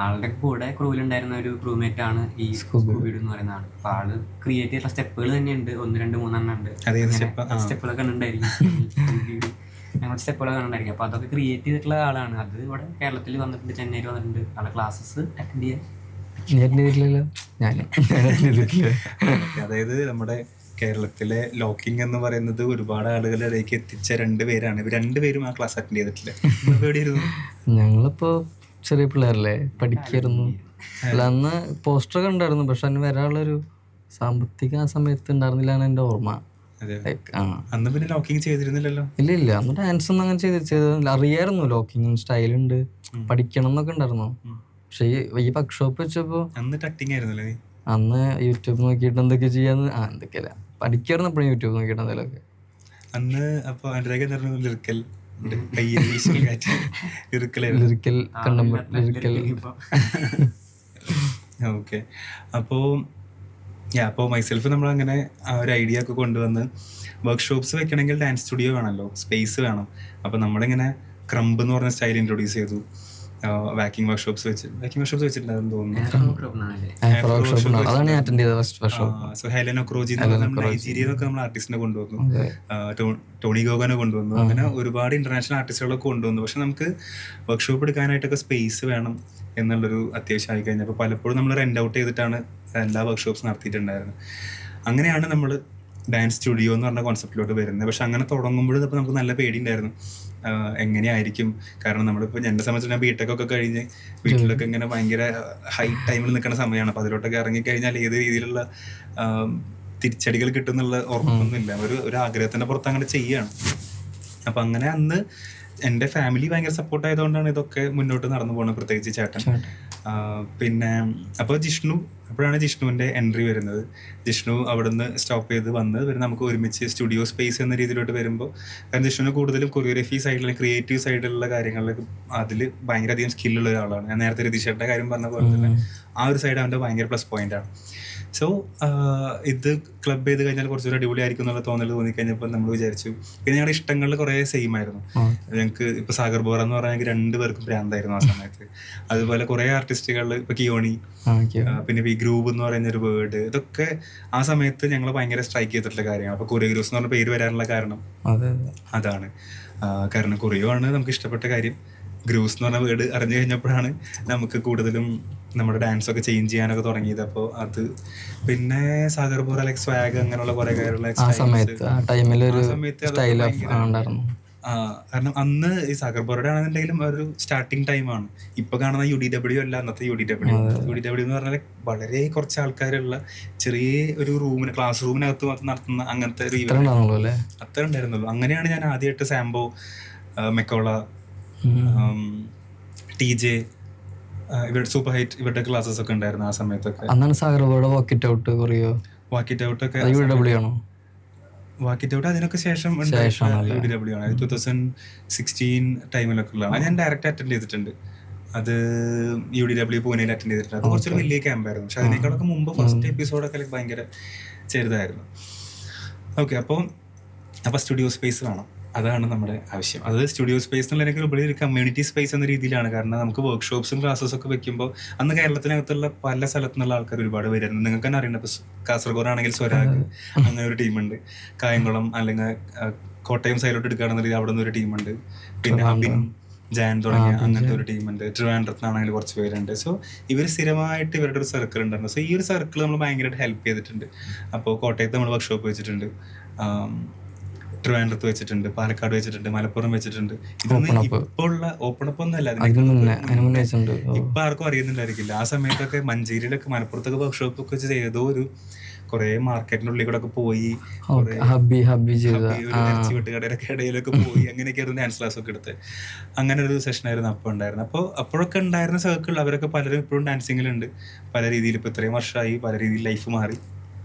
ആളുടെ കൂടെ ക്രൂവിലുണ്ടായിരുന്ന ഒരു ക്രൂമേറ്റ് ആണ് ഈ സ്കൂബിഡു എന്ന് പറയുന്ന ആൾ. അപ്പോൾ ആള് ക്രിയേറ്റ് ചെയ്തിട്ടുള്ള സ്റ്റെപ്പുകൾ തന്നെയുണ്ട്, 1 2 3 ഉണ്ട്. സ്റ്റെപ്പുകളൊക്കെ കണ്ടിട്ടുണ്ടായിരിക്കും, ഞങ്ങളുടെ സ്റ്റെപ്പുകളൊക്കെ കണ്ടിട്ടുണ്ടായിരിക്കും. അപ്പോൾ അതൊക്കെ ക്രിയേറ്റ് ചെയ്തിട്ടുള്ള ആളാണ്. അത് ഇവിടെ കേരളത്തിൽ വന്നിട്ടുണ്ട്, ചെന്നൈയിൽ വന്നിട്ടുണ്ട്. ആളെ ക്ലാസ്സസ് അറ്റൻഡ് ചെയ്യാൻ. അതായത് നമ്മുടെ കേരളത്തിലെ ലോക്കിംഗ് എന്ന് പറയുന്നത് ഒരുപാട് ആളുകളിലേക്ക് എത്തിച്ച 2 പേരാണ്. ഇവർ 2 പേരും ആ ക്ലാസ് അറ്റൻഡ് ചെയ്തിട്ടില്ല. ഞങ്ങളിപ്പോ ചെറിയ പിള്ളേരല്ലേ, പഠിക്കായിരുന്നു. അല്ല, അന്ന് പോസ്റ്ററൊക്കെ ഉണ്ടായിരുന്നു, പക്ഷെ അതിന് വരാനുള്ളൊരു സാമ്പത്തിക ആ സമയത്ത് ഉണ്ടായിരുന്നില്ല എന്നാണ് എൻ്റെ ഓർമ്മ. അന്ന് പിന്നെ ലോക്കിംഗ് ചെയ്തിരുന്നില്ലല്ലോ. ഇല്ല, അന്ന് ഡാൻസ് ഒന്നും അങ്ങനെ ചെയ്തില്ല. അറിയായിരുന്നു ലോക്കിംഗ് സ്റ്റൈലുണ്ട്, പഠിക്കണം എന്നൊക്കെ ഉണ്ടായിരുന്നു. പക്ഷെ ഈ വർക്ക്ഷോപ്പ് വെച്ചപ്പോ അന്ന് ടട്ടിങ് ആയിരുന്നല്ലേ. അന്ന് യൂട്യൂബ് നോക്കിയിട്ട് എന്തൊക്കെ ചെയ്യാന്ന് എന്തൊക്കെയല്ല പഠിക്കായിരുന്നു. എപ്പോഴും യൂട്യൂബ് നോക്കിയിട്ട് എന്തെങ്കിലുമൊക്കെ. അന്ന് അപ്പൊ ലിറിക്കൽ ഓക്കെ. അപ്പോൾ മൈസെൽഫ് നമ്മളങ്ങനെ ആ ഒരു ഐഡിയ ഒക്കെ കൊണ്ടുവന്ന് വർക്ക്ഷോപ്സ് വെക്കണമെങ്കിൽ ഡാൻസ് സ്റ്റുഡിയോ വേണമല്ലോ, സ്പേസ് വേണം. അപ്പോൾ നമ്മളിങ്ങനെ ക്രംബ് എന്ന് പറഞ്ഞ സ്റ്റൈൽ ഇൻട്രൊഡ്യൂസ് ചെയ്തു. വാക്കിംഗ് വർക്ക്ഷോപ്സ് വെച്ചിട്ടുണ്ടായിരുന്നു തോന്നുന്നു. സോ ഹെലൻ ഒക്രോജി നൈജീരിയയിലൊക്കെ നമ്മൾ ആർട്ടിസ്റ്റിനെ കൊണ്ടുവന്നു, ടോണി ഗോഗനെ കൊണ്ടുവന്നു. അങ്ങനെ ഒരുപാട് ഇന്റർനാഷണൽ ആർട്ടിസ്റ്റുകളൊക്കെ കൊണ്ടുവന്നു. പക്ഷെ നമുക്ക് വർക്ക്ഷോപ്പ് എടുക്കാനായിട്ടൊക്കെ സ്പേസ് വേണം എന്നുള്ളൊരു അത്യാവശ്യമായി കഴിഞ്ഞപ്പോൾ പലപ്പോഴും നമ്മൾ റെന്റ് ഔട്ട് ചെയ്തിട്ടാണ് എല്ലാ വർക്ക്ഷോപ്സ് നടത്തിയിട്ടുണ്ടായിരുന്നത്. അങ്ങനെയാണ് നമ്മൾ ഡാൻസ് സ്റ്റുഡിയോ എന്ന് പറഞ്ഞ കോൺസെപ്റ്റിലോട്ട് വരുന്നത്. പക്ഷെ അങ്ങനെ തുടങ്ങുമ്പോഴും അപ്പോൾ നമുക്ക് നല്ല പേടിയുണ്ടായിരുന്നു, എങ്ങനെയായിരിക്കും. കാരണം നമ്മളിപ്പോൾ എൻ്റെ സംബന്ധിച്ച് ഞാൻ BTech ഒക്കെ കഴിഞ്ഞ് വീട്ടിലൊക്കെ ഇങ്ങനെ ഭയങ്കര ഹൈ ടൈമിൽ നിൽക്കുന്ന സമയമാണ്. അപ്പോൾ അതിലോട്ടൊക്കെ ഇറങ്ങിക്കഴിഞ്ഞാൽ ഏത് രീതിയിലുള്ള തിരിച്ചടികൾ കിട്ടുന്നുള്ള ഓർമ്മയൊന്നുമില്ല. ഒരു ആഗ്രഹത്തിൻ്റെ പുറത്ത് അങ്ങനെ ചെയ്യുകയാണ്. അപ്പം അങ്ങനെ അന്ന് എൻ്റെ ഫാമിലി ഭയങ്കര സപ്പോർട്ട് ആയതുകൊണ്ടാണ് ഇതൊക്കെ മുന്നോട്ട് നടന്നു പോകുന്നത്, പ്രത്യേകിച്ച് ചേട്ടൻ. പിന്നെ അപ്പോൾ അപ്പോഴാണ് ജിഷ്ണുവിൻ്റെ എൻട്രി വരുന്നത്. ജിഷ്ണു അവിടെ നിന്ന് സ്റ്റോപ്പ് ചെയ്ത് വന്ന് നമുക്ക് ഒരുമിച്ച് സ്റ്റുഡിയോ സ്പേസ് എന്ന രീതിയിലോട്ട് വരുമ്പോൾ, കാരണം ജിഷ്ണുവിന് കൂടുതലും കൊറിയോഗ്രഫി സൈഡിലുള്ള ക്രിയേറ്റീവ് സൈഡിലുള്ള കാര്യങ്ങളിലേക്ക് അതിൽ ഭയങ്കര അധികം സ്കില്ലുള്ള ഒരാളാണ്. ഞാൻ നേരത്തെ രതീഷേട്ടൻ്റെ കാര്യം പറഞ്ഞ പോലെ തന്നെ ആ ഒരു സൈഡ് അവൻ്റെ ഭയങ്കര പ്ലസ് പോയിന്റ് ആണ്. സോ ഇത് ക്ലബ് ചെയ്ത് കഴിഞ്ഞാൽ കുറച്ചൊരു അടിപൊളിയായിരിക്കും എന്നുള്ള തോന്നൽ തോന്നിക്കഴിഞ്ഞപ്പോൾ നമ്മൾ വിചാരിച്ചു. പിന്നെ ഞങ്ങളുടെ ഇഷ്ടങ്ങളിൽ കുറേ സെയിം ആയിരുന്നു. ഞങ്ങൾക്ക് ഇപ്പോൾ സാഗർ ബോറ എന്ന് പറഞ്ഞാൽ ഞങ്ങൾക്ക് രണ്ടുപേർക്കും ഭ്രാന്തായിരുന്നു ആ സമയത്ത്. അതുപോലെ കുറേ ആർട്ടിസ്റ്റുകൾ, ഇപ്പോൾ കിയോണി, പിന്നെ വി ഗ്രൂവ് എന്ന് പറയുന്ന ഒരു വേർഡ്, ഇതൊക്കെ ആ സമയത്ത് ഞങ്ങൾ ഭയങ്കര സ്ട്രൈക്ക് ചെയ്തിട്ടുള്ള കാര്യമാണ്. അപ്പോൾ കൊറിയോഗ്രാഫ്സ് എന്ന് പറഞ്ഞ പേര് വരാനുള്ള കാരണം അതാണ്. കാരണം കൊറിയോ ആണ് നമുക്ക് ഇഷ്ടപ്പെട്ട കാര്യം. ഗ്രൂസ് എന്ന് പറഞ്ഞ വേർഡ് അറിഞ്ഞു കഴിഞ്ഞപ്പോഴാണ് നമുക്ക് കൂടുതലും നമ്മുടെ ഡാൻസൊക്കെ ചേഞ്ച് ചെയ്യാനൊക്കെ തുടങ്ങിയത്. അപ്പോൾ അത് പിന്നെ സാഗർ ബോറ, ലൈക് സ്വാഗ്, അങ്ങനെയുള്ള കുറെ കാര്യമുള്ള കാരണം അന്ന് ഈ സാഗർ ബോറയുടെ ആണെന്നുണ്ടെങ്കിലും ഒരു സ്റ്റാർട്ടിങ് ടൈമാണ്. ഇപ്പൊ കാണുന്ന UDW അല്ല അന്നത്തെ UDW എന്ന് പറഞ്ഞാൽ വളരെ കുറച്ച് ആൾക്കാരുള്ള ചെറിയ ഒരു റൂമിന്, ക്ലാസ് റൂമിനകത്ത് മാത്രം നടത്തുന്ന അങ്ങനത്തെ ഒരു ഇവന്റ് അത്ര ഉണ്ടായിരുന്നുള്ളൂ. അങ്ങനെയാണ് ഞാൻ ആദ്യമായിട്ട് സാംബോ, മെക്കോള, TJ, ഇവരുടെ സൂപ്പർ ഹൈറ്റ്, ഇവരുടെ ക്ലാസ്സസ് ഒക്കെ ഉണ്ടായിരുന്നു ആ സമയത്തൊക്കെ. വാക്കിറ്റ് ഔട്ട് അതിനൊക്കെ ശേഷം UDW ആണ്, 2016 ടൈമിലൊക്കെ ഉള്ളതാണ്. ഞാൻ ഡയറക്റ്റ് അറ്റൻഡ് ചെയ്തിട്ടുണ്ട്. അത് UDW പൂനെയിൽ അറ്റൻഡ് ചെയ്തിട്ടുണ്ട്. അത് കുറച്ചൊരു വലിയ ക്യാമ്പായിരുന്നു. പക്ഷെ അതിനേക്കാളൊക്കെ മുമ്പ് ഫസ്റ്റ് എപ്പിസോഡൊക്കെ ഭയങ്കര ചെറുതായിരുന്നു. ഓക്കെ, അപ്പോൾ സ്റ്റുഡിയോ സ്പേസ് വേണം, അതാണ് നമ്മുടെ ആവശ്യം. അത് സ്റ്റുഡിയോ സ്പേസ് എന്നുള്ളതിനൊക്കെ ഉപരി ഒരു കമ്മ്യൂണിറ്റി സ്പേസ് എന്ന രീതിയിലാണ്. കാരണം നമുക്ക് വർക്ക്ഷോപ്സും ക്ലാസ്സസും ഒക്കെ വെക്കുമ്പോൾ അന്ന് കേരളത്തിനകത്തുള്ള പല സ്ഥലത്തു നിന്നുള്ള ആൾക്കാർ ഒരുപാട് വരുന്നു. നിങ്ങൾക്ക് തന്നെ അറിയണം, ഇപ്പോൾ കാസർഗോഡ് ആണെങ്കിൽ സ്വരാഗ് അങ്ങനെ ഒരു ടീമുണ്ട്, കായംകുളം അല്ലെങ്കിൽ കോട്ടയം സൈഡിലോട്ട് എടുക്കുകയാണെന്നുണ്ടെങ്കിൽ അവിടെ നിന്ന് ഒരു ടീമുണ്ട്, പിന്നെ അബിൻ, ജാൻ തുടങ്ങിയ അങ്ങനത്തെ ഒരു ടീമുണ്ട്. ട്രിവാൻഡ്രത്തിനാണെങ്കിൽ കുറച്ച് പേരുണ്ട്. സോ ഇവർ സ്ഥിരമായിട്ട് ഇവരുടെ ഒരു സർക്കിൾ ഉണ്ടായിരുന്നു. സോ ഈ ഒരു സർക്കിൾ നമ്മൾ ഭയങ്കരമായിട്ട് ഹെൽപ്പ് ചെയ്തിട്ടുണ്ട്. അപ്പോൾ കോട്ടയത്ത് നമ്മൾ വർക്ക്ഷോപ്പ് വെച്ചിട്ടുണ്ട്, ട്രിവാൻഡ്രത്ത് വെച്ചിട്ടുണ്ട്, പാലക്കാട് വെച്ചിട്ടുണ്ട്, മലപ്പുറം വെച്ചിട്ടുണ്ട്. ഇതൊന്നും ഇപ്പോൾ ഉള്ള ഓപ്പൺ അപ്പ് ഒന്നും അല്ല, ഇപ്പൊ ആർക്കും അറിയുന്നുണ്ടായിരിക്കില്ല. ആ സമയത്തൊക്കെ മഞ്ചേരിയിലൊക്കെ, മലപ്പുറത്തൊക്കെ വർക്ക്ഷോപ്പ് ഒക്കെ വെച്ച് ഏതോ ഒരു കുറെ മാർക്കറ്റിനുള്ളിൽ കൂടെ ഒക്കെ പോയി, വെട്ടുകടയിലൊക്കെ ഇടയിലൊക്കെ പോയി, അങ്ങനെയൊക്കെയായിരുന്നു ഡാൻസ് ക്ലാസ് ഒക്കെ എടുത്ത്. അങ്ങനെ ഒരു സെഷനായിരുന്നു അപ്പോൾ ഉണ്ടായിരുന്നത്. അപ്പോഴൊക്കെ ഉണ്ടായിരുന്ന സർക്കിൾ അവരൊക്കെ പലരും ഇപ്പോഴും ഡാൻസിങ്ങിലുണ്ട് പല രീതിയിൽ. ഇപ്പോൾ ഇത്രയും വർഷമായി പല രീതിയിൽ ലൈഫ് മാറി.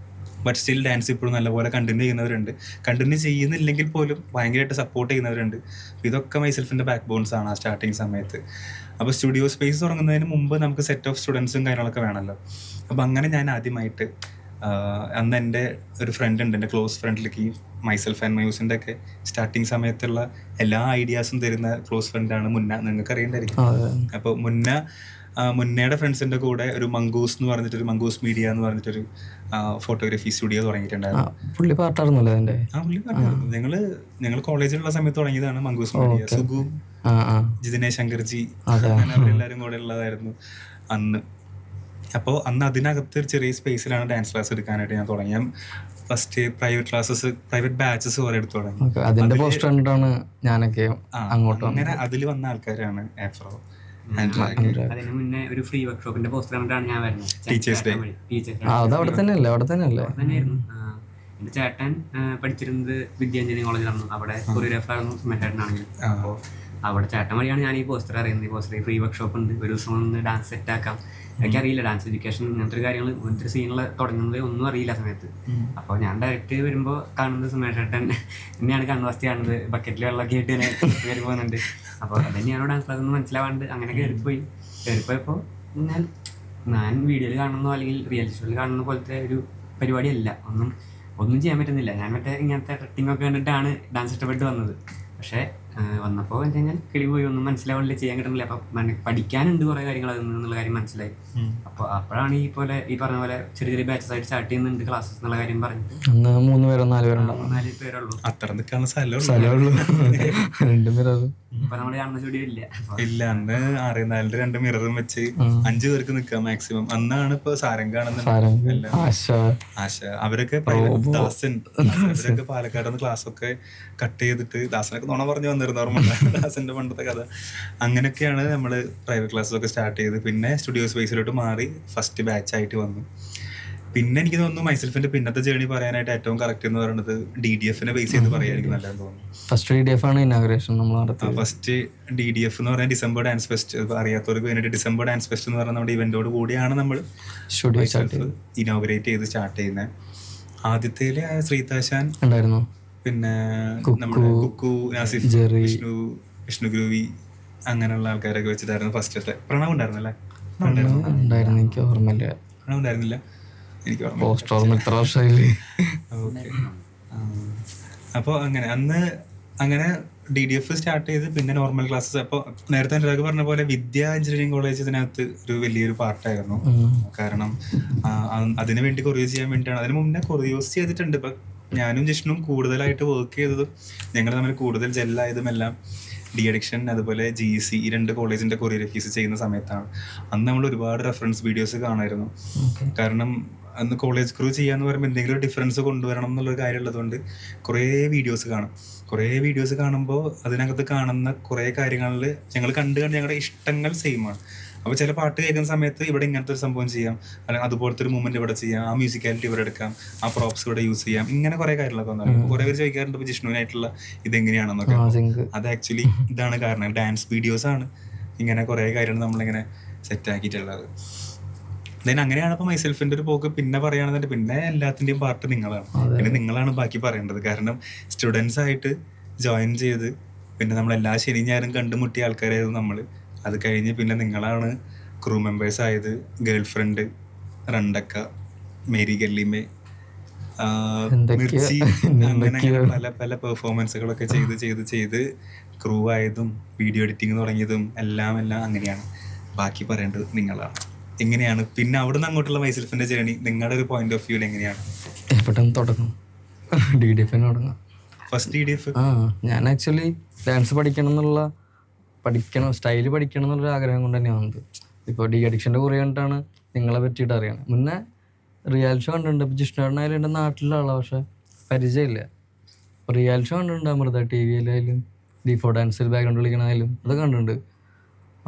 ബട്ട് സ്റ്റിൽ ഡാൻസ് ഇപ്പോഴും നല്ലപോലെ കണ്ടിന്യൂ ചെയ്യുന്നവരുണ്ട്. കണ്ടിന്യൂ ചെയ്യുന്നില്ലെങ്കിൽ പോലും ഭയങ്കരമായിട്ട് സപ്പോർട്ട് ചെയ്യുന്നവരുണ്ട്. ഇതൊക്കെ മൈസെൽഫിൻ്റെ ബാക്ക് ബോൺസ് ആണ് ആ സ്റ്റാർട്ടിങ് സമയത്ത്. അപ്പോൾ സ്റ്റുഡിയോ സ്പേസ് തുടങ്ങുന്നതിന് മുമ്പ് നമുക്ക് സെറ്റ് ഓഫ് സ്റ്റുഡൻസും കാര്യങ്ങളൊക്കെ വേണമല്ലോ. അപ്പോൾ അങ്ങനെ ഞാൻ ആദ്യമായിട്ട് അന്ന് എൻ്റെ ഒരു ഫ്രണ്ട് ഉണ്ട്, എൻ്റെ ക്ലോസ് ഫ്രണ്ടിലേക്ക് മൈസെൽഫ് ആൻഡ് മയൂസിൻ്റെ ഒക്കെ സ്റ്റാർട്ടിങ് സമയത്തുള്ള എല്ലാ ഐഡിയാസും തരുന്ന ക്ലോസ് ഫ്രണ്ടാണ് മുന്ന. നിങ്ങൾക്ക് അറിയണ്ടായിരിക്കും. അപ്പോൾ മുന്നയുടെ ഫ്രണ്ട്സിൻ്റെ കൂടെ ഒരു മംഗൂസ് എന്ന് പറഞ്ഞിട്ടൊരു മംഗൂസ് മീഡിയ എന്ന് പറഞ്ഞിട്ടൊരു ഫോട്ടോഗ്രാഫി സ്റ്റുഡിയോ തുടങ്ങിയിട്ടുണ്ടായിരുന്നു. പുള്ളി പാർട്ടായിരുന്നു. ഞങ്ങൾ കോളേജിലുള്ള സമയത്ത് തുടങ്ങിയതാണ് മംഗൂസ് മീഡിയ. സുഗു, ജിതിനേഷ് ശങ്കർജി, അങ്ങനെ അവരെല്ലാവരും കൂടെ ഉള്ളതായിരുന്നു അന്ന്. അപ്പോൾ അന്ന് അതിനകത്ത് ഒരു ചെറിയ സ്പേസിലാണ് ഡാൻസ് ക്ലാസ് എടുക്കാനായിട്ട് ഞാൻ തുടങ്ങി. ഞാൻ ഫസ്റ്റ് പ്രൈവറ്റ് ബാച്ചസ് കുറെ എടുത്തു തുടങ്ങി. അങ്ങനെ അതിൽ വന്ന ആൾക്കാരാണ് ആഫ്രോ. അതിന് മുന്നേ ഒരു ഫ്രീ വർക്ക്ഷോപ്പിന്റെ പോസ്റ്റർ കണ്ടിട്ടാണ് ഞാൻ വരുന്നത്. ടീച്ചേഴ്സ് ഡേ തന്നെയായിരുന്നു. എന്റെ ചേട്ടൻ പഠിച്ചിരുന്നത് വിദ്യ എഞ്ചിനീയറിംഗ് കോളേജിലായിരുന്നു. അവിടെ കൊറിയോഗ്രാഫറായിരുന്നു സുമേട്ടനാണെങ്കിൽ. അപ്പോൾ അവിടെ ചേട്ടൻ വഴിയാണ് ഞാൻ ഈ പോസ്റ്റർ അറിയുന്നത്. ഈ പോസ്റ്റർ ഫ്രീ വർക്ക്ഷോപ്പ് ഉണ്ട്, ഒരു ദിവസം ഒന്ന് ഡാൻസ് സെറ്റ് ആക്കാം. എനിക്കറിയില്ല ഡാൻസ് എഡ്യൂക്കേഷൻ ഇങ്ങനത്തെ ഒരു കാര്യങ്ങൾ, ഇങ്ങനത്തെ ഒരു സീനിൽ തുടങ്ങുന്നത് ഒന്നും അറിയില്ല സമയത്ത്. അപ്പോൾ ഞാൻ ഡയറക്റ്റ് വരുമ്പോൾ കാണുന്നത് സുമേഷേട്ടൻ എന്നെയാണ് കൺവാസ്റ്റ് കാണുന്നത്, ബക്കറ്റിൽ വെള്ളമൊക്കെ ആയിട്ട് ഇങ്ങനെ കയറി പോകുന്നുണ്ട്. അപ്പോൾ അതന്നെയാണോ ഡാൻസ് ക്ലാസ് എന്ന് മനസ്സിലാവാണ്ട് അങ്ങനെ കയറിപ്പോയപ്പോൾ ഞാൻ വീഡിയോയിൽ കാണുന്നോ അല്ലെങ്കിൽ റിയാലിറ്റി ഷോയിൽ കാണുന്ന പോലത്തെ ഒരു പരിപാടിയല്ല. ഒന്നും ചെയ്യാൻ പറ്റുന്നില്ല. ഞാൻ ഇങ്ങനത്തെ ട്രെക്കിങ്ങൊക്കെ കണ്ടിട്ടാണ് ഡാൻസ് ഇഷ്ടപ്പെട്ട് വന്നത്. പക്ഷേ വന്നപ്പോൾ വെച്ച് കഴിഞ്ഞാൽ കിളി പോയി, ഒന്നും മനസ്സിലാവാനില്ല, ചെയ്യാൻ കിട്ടുന്നില്ല. അപ്പം പഠിക്കാനുണ്ട് കുറേ കാര്യങ്ങൾ അതിൽ നിന്നുള്ള കാര്യം മനസ്സിലായി. അപ്പോൾ അപ്പോഴാണ് ഈ പറഞ്ഞ പോലെ ചെറിയ ചെറിയ ബാച്ചസ് ആയിട്ട് സ്റ്റാർട്ട് ചെയ്യുന്നുണ്ട് ക്ലാസ്സസ് എന്നുള്ള കാര്യം പറഞ്ഞിട്ട്. 4 പേരുള്ളൂ. അത്ര നിൽക്കാനുള്ള സ്ഥലമുള്ളൂ. ഇപ്പൊ നമ്മൾ കാണുന്ന സ്റ്റുഡിയോ ഇല്ല. അന്ന് 6-4 2 മിററും വെച്ച് 5 പേർക്ക് നിൽക്കാം മാക്സിമം. അന്നാണ് ഇപ്പൊ സാരംഗ് കാണുന്നത്. ആശ അവരൊക്കെ ദാസൻ, അവരൊക്കെ പാലക്കാട് നിന്ന് ക്ലാസ് ഒക്കെ കട്ട് ചെയ്തിട്ട്, ദാസനൊക്കെ നുണ പറഞ്ഞു വന്നിരുന്നു ഓർമ്മ, ദാസന്റെ പണ്ടത്തെ കഥ. അങ്ങനെയൊക്കെയാണ് നമ്മള് പ്രൈവറ്റ് ക്ലാസ്സൊക്കെ സ്റ്റാർട്ട് ചെയ്ത് പിന്നെ സ്റ്റുഡിയോ സ്പേസിലോട്ട് മാറി ഫസ്റ്റ് ബാച്ച് ആയിട്ട് വന്നു. പിന്നെ എനിക്ക് തോന്നുന്നു മൈസെൽഫിന്റെ പിന്നത്തെ ജേർണി പറയാനായിട്ട് ഏറ്റവും കറക്റ്റ് എന്ന് പറയുന്നത് DDF-നെ ബേസ് ചെയ്ത് പറയായിരിക്കും നല്ലതെന്ന് തോന്നുന്നു. ഫസ്റ്റ് DDF ആണ് ഇനാഗുറേഷൻ നമ്മൾ നടത്തിയത്. ഫസ്റ്റ് DDF എന്ന് പറയുന്നത് ഡിസംബർ ഡാൻസ് ഫെസ്റ്റ്. അറിയാത്തവർക്ക് വേണ്ടിയിട്ട് ഡിസംബർ ഡാൻസ് ഫെസ്റ്റ് എന്ന് പറയുന്ന നമ്മുടെ ഇവന്റോട് കൂടിയാണ് നമ്മൾ ഇനോഗ്രേറ്റ് ചെയ്ത് സ്റ്റാർട്ട് ചെയ്യുന്നത്. ആദ്യത്തേല് ശ്രീതാശാൻ ഉണ്ടായിരുന്നു, പിന്നെ നമ്മുടെ കുക്കു, നാസിഫ്, വിഷ്ണു ഗ്രൂവി, അങ്ങനെയുള്ള ആൾക്കാരൊക്കെ വെച്ചിട്ടായിരുന്നു ഫസ്റ്റത്തെ. പ്രണവ് ഉണ്ടായിരുന്നല്ലേ? ഉണ്ടായിരുന്നു, എനിക്ക് ഓർമ്മയില്ല. പ്രണവ് ഉണ്ടായിരുന്നില്ല. എനിക്ക് ഓർമ്മ. പോസ്റ്റ് ഓർമ്മ ഇത്ര വർഷമായില്ലേ. ഓക്കെ. അപ്പോൾ അങ്ങനെ DDF സ്റ്റാർട്ട് ചെയ്ത് പിന്നെ നോർമൽ ക്ലാസ്സസ്. അപ്പോൾ നേരത്തെ അനുരാഗ് പറഞ്ഞ പോലെ വിദ്യ എഞ്ചിനീയറിംഗ് കോളേജ് ഇതിനകത്ത് ഒരു വലിയൊരു പാർട്ടായിരുന്നു. കാരണം അതിനു വേണ്ടി കൊറിയോ ചെയ്യാൻ വേണ്ടിയിട്ടാണ്. അതിന് മുന്നേ കൊറിയോസ് ചെയ്തിട്ടുണ്ട്. ഇപ്പം ഞാനും ജിഷ്ണും കൂടുതലായിട്ട് വർക്ക് ചെയ്തതും ഞങ്ങൾ തമ്മിൽ കൂടുതൽ ജെല്ലായതും എല്ലാം ഡി അഡിക്ഷൻ അതുപോലെ GEC ഈ 2 കോളേജിൻ്റെ കൊറിയോഗ്രഫീസ് ചെയ്യുന്ന സമയത്താണ്. അന്ന് നമ്മൾ ഒരുപാട് റെഫറൻസ് വീഡിയോസ് കാണായിരുന്നു. കാരണം അന്ന് കോളേജ് ക്രൂ ചെയ്യാന്ന് പറയുമ്പോൾ എന്തെങ്കിലും ഡിഫറൻസ് കൊണ്ടുവരണം എന്നുള്ളൊരു കാര്യം ഉള്ളതുകൊണ്ട് കുറേ വീഡിയോസ് കാണും. കുറേ വീഡിയോസ് കാണുമ്പോൾ അതിനകത്ത് കാണുന്ന കുറേ കാര്യങ്ങളിൽ ഞങ്ങൾ കണ്ട് ഞങ്ങളുടെ ഇഷ്ടങ്ങൾ സെയിമാണ്. അപ്പോൾ ചില പാട്ട് കേൾക്കുന്ന സമയത്ത് ഇവിടെ ഇങ്ങനത്തെ ഒരു സംഭവം ചെയ്യാം, അല്ലെങ്കിൽ അതുപോലത്തെ ഒരു മൂവ്മെന്റ് ഇവിടെ ചെയ്യാം, ആ മ്യൂസിക്കാലിറ്റി ഇവിടെ എടുക്കാം, ആ പ്രോപ്സ് ഇവിടെ യൂസ് ചെയ്യാം, ഇങ്ങനെ കുറേ കാര്യങ്ങളൊക്കെ വന്നു. കുറേ പേര് ചോദിക്കാറുണ്ട് ഇപ്പോൾ ജിഷ്ണുവിനായിട്ടുള്ള ഇതെങ്ങനെയാണെന്നൊക്കെ. അത് ആക്ച്വലി ഇതാണ് കാരണം, ഡാൻസ് വീഡിയോസ് ആണ് ഇങ്ങനെ കുറേ കാര്യങ്ങൾ നമ്മളിങ്ങനെ സെറ്റാക്കിയിട്ടുള്ളത്. ദെൻ അങ്ങനെയാണ് ഇപ്പോൾ മൈസെൽഫിൻ്റെ ഒരു പോക്ക്. പിന്നെ പറയുകയാണെന്നുണ്ടെങ്കിൽ പിന്നെ എല്ലാത്തിൻ്റെയും പാർട്ട് നിങ്ങളാണ്. പിന്നെ നിങ്ങളാണ് ബാക്കി പറയേണ്ടത്. കാരണം സ്റ്റുഡൻസ് ആയിട്ട് ജോയിൻ ചെയ്ത് പിന്നെ നമ്മൾ എല്ലാ ശനിയും ഞായറും കണ്ടുമുട്ടിയ ആൾക്കാരായിരുന്നു നമ്മൾ. അത് കഴിഞ്ഞ് പിന്നെ നിങ്ങളാണ് ക്രൂ മെമ്പേഴ്സ് ആയത്. ഗേൾ ഫ്രണ്ട്, റണ്ടക്ക, മേരി ഗല്ലിമേ, മിർച്ചി, അങ്ങനെ പല പല പെർഫോമൻസുകളൊക്കെ ചെയ്ത് ക്രൂ ആയതും വീഡിയോ എഡിറ്റിംഗ് തുടങ്ങിയതും എല്ലാം അങ്ങനെയാണ്. ബാക്കി പറയേണ്ടത് നിങ്ങളാണ്. എങ്ങനെയാണ് പിന്നെ അവിടെ നിന്ന് അങ്ങോട്ടുള്ള മൈസെൽഫിൻ്റെ ജേർണി നിങ്ങളുടെ ഒരു പോയിന്റ് ഓഫ് വ്യൂവിൽ എങ്ങനെയാണ്? എപ്പോഴും തുടങ്ങും DDF തുടങ്ങാം. ഫസ്റ്റ് DDF ഞാൻ ആക്ച്വലി ഡാൻസ് സ്റ്റൈല് പഠിക്കണം എന്നുള്ളൊരു ആഗ്രഹം കൊണ്ട് തന്നെയാണ് വന്നത്. ഇപ്പോൾ ഡി അഡിക്ഷൻ്റെ കുറേ കണ്ടിട്ടാണ് നിങ്ങളെ പറ്റിയിട്ട് അറിയണം. മുന്നേ റിയാലിറ്റി ഷോ കണ്ടിട്ടുണ്ട്. ഇപ്പോൾ ജിഷ്ണുകാരനായാലും എൻ്റെ നാട്ടിലുള്ള ആളാണ്, പക്ഷെ പരിചയമില്ല. അപ്പോൾ റിയാലിറ്റി ഷോ കണ്ടിട്ടുണ്ട്, അമൃത TV D4 ഡാൻസിൽ ബാക്ക്ഗ്രൗണ്ട് കളിക്കണമായാലും അതൊക്കെ കണ്ടിട്ടുണ്ട്.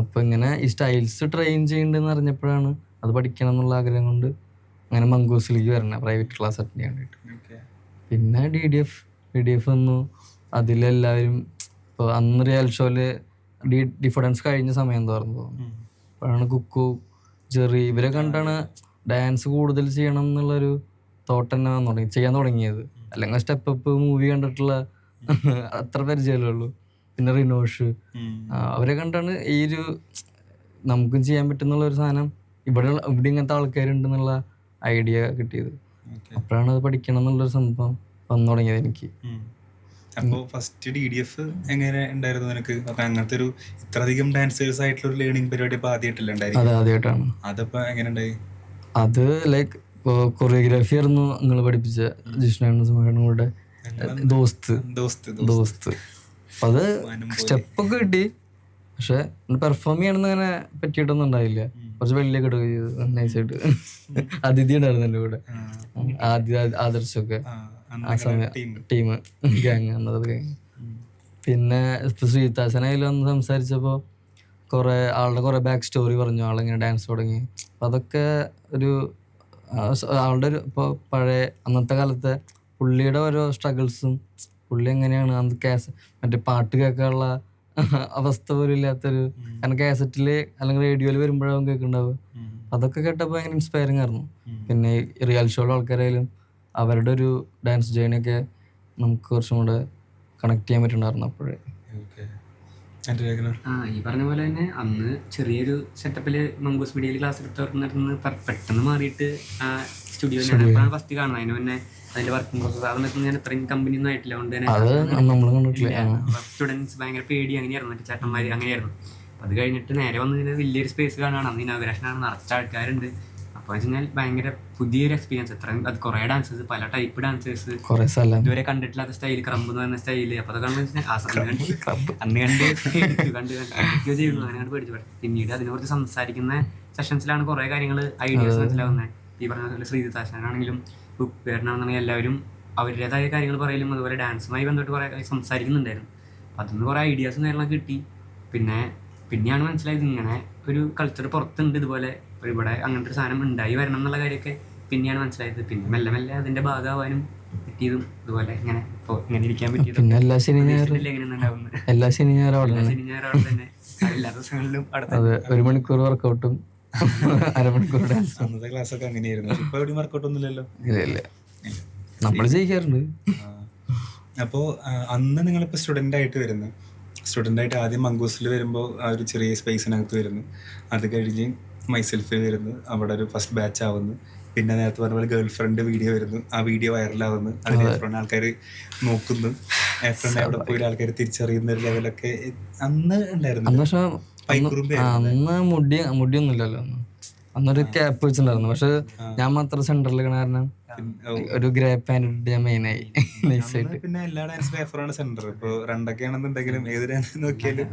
അപ്പോൾ ഇങ്ങനെ ഈ സ്റ്റൈൽസ് ട്രെയിൻ ചെയ്യണ്ടെന്ന് അറിഞ്ഞപ്പോഴാണ് അത് പഠിക്കണം എന്നുള്ള ആഗ്രഹം കൊണ്ട് അങ്ങനെ മംഗൂസിലേക്ക് വരണം പ്രൈവറ്റ് ക്ലാസ് അറ്റൻഡ് ചെയ്യാൻ വേണ്ടിയിട്ട്. പിന്നെ DDF വന്നു. അതിലെല്ലാവരും ഇപ്പോൾ അന്ന് റിയാലിറ്റി ഷോയിൽ D4 ഡാൻസ് കഴിഞ്ഞ സമയം എന്തായിരുന്നു തോന്നുന്നു. അപ്പോഴാണ് കുക്കു, ജെറി ഇവരെ കണ്ടാണ് ഡാൻസ് കൂടുതൽ ചെയ്യണം എന്നുള്ളൊരു തോട്ട് തന്നെ ചെയ്യാൻ തുടങ്ങിയത്. അല്ലെങ്കിൽ സ്റ്റെപ്പ് അപ്പ് മൂവി കണ്ടിട്ടുള്ള അത്ര പരിചയമല്ലേ ഉള്ളൂ. പിന്നെ റിനോഷ്, അവരെ കണ്ടാണ് ഈ ഒരു നമുക്കും ചെയ്യാൻ പറ്റുന്നുള്ള ഒരു സാധനം ഇവിടെ ഇങ്ങനത്തെ ആൾക്കാരുണ്ടെന്നുള്ള ഐഡിയ കിട്ടിയത്. അപ്പോഴാണ് അത് പഠിക്കണം എന്നുള്ളൊരു സംഭവം വന്നു തുടങ്ങിയത് എനിക്ക്. അപ്പോൾ ഫസ്റ്റ് DDF എങ്ങനെ ഉണ്ടായിരുന്നു നിനക്ക്? അപ്പൊ അങ്ങനത്തെ ഒരു ഇത്രയധികം ഡാൻസേഴ്സ് ആയിട്ടുള്ള ഒരു ലേണിംഗ് പരിപാടി ഇപ്പൊ ആദ്യമായിട്ടല്ല ഉണ്ടായിരുന്നു? അതെ, ആദ്യമായിട്ടാണ്. അതപ്പോ എങ്ങനെ ഉണ്ടായി? അത് ലൈക്ക് കൊറിയോഗ്രാഫി ആയിരുന്നു നിങ്ങൾ പഠിപ്പിച്ച ജിഷ്ണും കൂടെ ദോസ്ത്. അപ്പൊ അത് സ്റ്റെപ്പൊക്കെ കിട്ടി, പക്ഷെ പെർഫോം ചെയ്യണമെന്ന് അങ്ങനെ പറ്റിയിട്ടൊന്നും ഉണ്ടായില്ല. കുറച്ച് വെള്ളിയൊക്കെ ഇടുക ചെയ്തു നൈസായിട്ട്. അതിഥി ഉണ്ടായിരുന്നു എൻ്റെ കൂടെ, ആദർശൊക്കെ ആ സമയം ടീം ഗാങ് എന്നത് കഴിഞ്ഞു. പിന്നെ ശ്രീതാസനായാലും അന്ന് സംസാരിച്ചപ്പോൾ ആളുടെ കുറേ ബാക്ക് സ്റ്റോറി പറഞ്ഞു, ആളിങ്ങനെ ഡാൻസ് തുടങ്ങി. അപ്പം അതൊക്കെ ഒരു ആളുടെ ഒരു ഇപ്പോൾ പഴയ അന്നത്തെ കാലത്തെ പുള്ളിയുടെ ഓരോ സ്ട്രഗിൾസും പുള്ളി എങ്ങനെയാണ് അന്ന് മറ്റേ പാട്ട് കേൾക്കാനുള്ള അവസ്ഥ പോലും ഇല്ലാത്തൊരു, കാരണം കാസറ്റിൽ അല്ലെങ്കിൽ റേഡിയോയിൽ വരുമ്പോഴാവും കേൾക്കുന്നുണ്ടാവുക. അതൊക്കെ കേട്ടപ്പോൾ ഭയങ്കര ഇൻസ്പയറിങ് ആയിരുന്നു. പിന്നെ റിയാലിറ്റി ഷോയിലെ ആൾക്കാരായാലും അവരുടെ ഒരു ഡാൻസ് ജേണിയൊക്കെ നമുക്ക് കുറച്ചും കൂടെ കണക്ട് ചെയ്യാൻ പറ്റുന്നുണ്ടായിരുന്നു അപ്പോഴേ. ഈ പറഞ്ഞ പോലെ തന്നെ അന്ന് ചെറിയൊരു സെറ്റപ്പിൽ മംഗൂസ് മീഡിയയിൽ ക്ലാസ് എടുത്തോർന്ന് പെട്ടെന്ന് മാറിയിട്ട് സ്റ്റുഡിയോ ഞാനപ്പോഴാണ് ഫസ്റ്റ് കാണുന്നത്. അതിന് മുന്നേ അതിന്റെ വർക്കിംഗ് പ്രോസസ് അതൊന്നും ഞാൻ ഇത്രയും കമ്പനിയൊന്നും ആയിട്ടില്ല. കൊണ്ട് തന്നെ സ്റ്റുഡൻസ് ഭയങ്കര പേടി അങ്ങനെയായിരുന്നു, മറ്റേ ചേട്ടന്മാർ അങ്ങനെയായിരുന്നു. അത് കഴിഞ്ഞിട്ട് നേരെ വന്ന് ഇങ്ങനെ വലിയൊരു സ്പേസ് കാണുകയാണ്. അന്ന് ഇനോഗ്രേഷനാണ്, നിറച്ച ആൾക്കാരുണ്ട്. അപ്പോൾ വെച്ച് കഴിഞ്ഞാൽ ഭയങ്കര പുതിയൊരു എക്സ്പീരിയൻസ്. അത് കുറേ ഡാൻസേഴ്സ്, പല ടൈപ്പ് ഡാൻസേഴ്സ്, ഇതുവരെ കണ്ടിട്ടില്ലാത്ത സ്റ്റൈൽ, ക്രംബ് എന്ന് പറയുന്ന സ്റ്റൈല്. അപ്പോൾ അതൊക്കെ അന്ന് കണ്ട് ചെയ്യുന്നു. അങ്ങനെ പേടിച്ചു. പിന്നീട് അതിനെക്കുറിച്ച് സംസാരിക്കുന്ന സെഷൻസിലാണ് കുറേ കാര്യങ്ങൾ ഐഡിയാസ് മനസ്സിലാവുന്നത്. ഈ പറഞ്ഞ പോലെ ശ്രീതാശനാണെങ്കിലും പേരനാണെന്നുണ്ടെങ്കിൽ എല്ലാവരും അവരുടേതായ കാര്യങ്ങൾ പറയലും അതുപോലെ ഡാൻസുമായി ബന്ധപ്പെട്ട് കുറേ സംസാരിക്കുന്നുണ്ടായിരുന്നു. അപ്പം അതിന് കുറേ ഐഡിയാസും കാര്യങ്ങളൊക്കെ കിട്ടി. പിന്നെയാണ് മനസ്സിലായത് ഇങ്ങനെ ഒരു കൾച്ചർ പുറത്തുണ്ട്, ഇതുപോലെ ഇവിടെ അങ്ങനത്തെ ഒരു സാധനം ഉണ്ടായി വരണം എന്നുള്ള കാര്യമൊക്കെ പിന്നെയാണ് മനസ്സിലായത്. പിന്നെ മെല്ലെ മെല്ലെ അതിന്റെ ഭാഗമാവാനും പറ്റിയതും ഇതുപോലെ ഇങ്ങനെ ഇപ്പോൾ ഇങ്ങനെ ഇരിക്കാൻ പറ്റിയതും. പിന്നെ എല്ലാ ശനി ഞായറും തന്നെ എല്ലാ ദിവസങ്ങളിലും അതെ 1 മണിക്കൂർ വർക്കൗട്ടും 1/2 മണിക്കൂർ ഡാൻസ്. അന്നത്തെ ക്ലാസ് ഒക്കെ അങ്ങനെയായിരുന്നു. ഇപ്പൊ എവിടെയും വർക്കൗട്ട് ഒന്നുമില്ലല്ലോ. ഇല്ല, നമ്മൾ ചെയ്യിക്കാറുണ്ട്. അപ്പോൾ അന്ന് നിങ്ങളിപ്പോൾ സ്റ്റുഡൻ്റ് ആയിട്ട് ആദ്യം മംഗൂസിൽ വരുമ്പോൾ ആ ഒരു ചെറിയ സ്പേസിനകത്ത് വരുന്നു. അത് കഴിഞ്ഞ് മൈസെൽഫിൽ വരുന്നു, അവിടെ ഒരു ഫസ്റ്റ് ബാച്ച് ആവുന്നു. പിന്നെ നേരത്തെ പറഞ്ഞ പോലെ ഗേൾ ഫ്രണ്ട് വീഡിയോ വരുന്നു, ആ വീഡിയോ വൈറലാവുന്നു, അതിന് എഫ്രോൺ ആൾക്കാർ നോക്കുന്നു, എഫ്രോൺ എവിടെ പോയി ആൾക്കാർ തിരിച്ചറിയുന്ന ഒരു ലെവലൊക്കെ അന്ന് ഉണ്ടായിരുന്നു. അന്ന് പക്ഷെ അന്ന് മുടിയൊന്നുമില്ലല്ലോ, അന്നൊരു ക്യാപ്പ് വെച്ചിട്ടുണ്ടായിരുന്നു. പക്ഷെ ഞാൻ മാത്രം സെന്ററിൽ കാരണം ഒരു ഗ്രേ പാന്റ് ഇട്ട് ഞാൻ മെയിനായി നൈസായിട്ട്. പിന്നെ എല്ലാ ഡാൻസിലും എഫ്രോൺ സെന്റർ. ഇപ്പൊ രണ്ടൊക്കെ ആണെന്നുണ്ടെങ്കിലും ഏത് ഡാൻസ് നോക്കിയാലും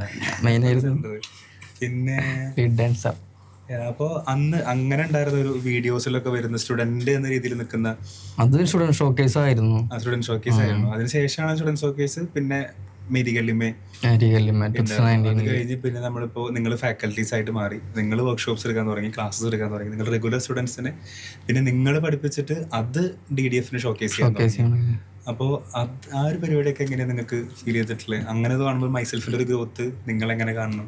മെയിനായിരുന്നു. പിന്നെ ഡാൻസർ. അപ്പോൾ അന്ന് അങ്ങനെ ഉണ്ടായിരുന്ന ഒരു വീഡിയോസിലൊക്കെ വരുന്ന സ്റ്റുഡന്റ് എന്ന രീതിയിൽ നിൽക്കുന്ന അത് സ്റ്റുഡന്റ് ഷോക്കേസ് ആയിരുന്നു. സ്റ്റുഡന്റ് ഷോക്കേസ് ആയിരുന്നു. അതിനുശേഷമാണ് സ്റ്റുഡന്റ് ഷോക്കേസ്, പിന്നെ മേരികല്ലിമേ, അത് കഴിഞ്ഞ് പിന്നെ നമ്മളിപ്പോൾ നിങ്ങൾ ഫാക്കൽറ്റീസ് ആയിട്ട് മാറി, നിങ്ങൾ വർക്ക്ഷോപ്സ് എടുക്കാൻ തുടങ്ങി, ക്ലാസ്സസ് എടുക്കാൻ തുടങ്ങി, നിങ്ങൾ റെഗുലർ സ്റ്റുഡൻസിനെ പിന്നെ നിങ്ങൾ പഠിപ്പിച്ചിട്ട് അത് DDF ഷോക്കേസ് ചെയ്യാൻ തുടങ്ങി. അപ്പോൾ ആ ഒരു പരിപാടിയൊക്കെ എങ്ങനെയാണ് നിങ്ങൾക്ക് ഫീൽ ചെയ്തിട്ടുള്ളത്? അങ്ങനെ കാണുമ്പോൾ മൈസെൽഫിന്റെ ഒരു ഗ്രോത്ത് നിങ്ങൾ എങ്ങനെ കാണണം?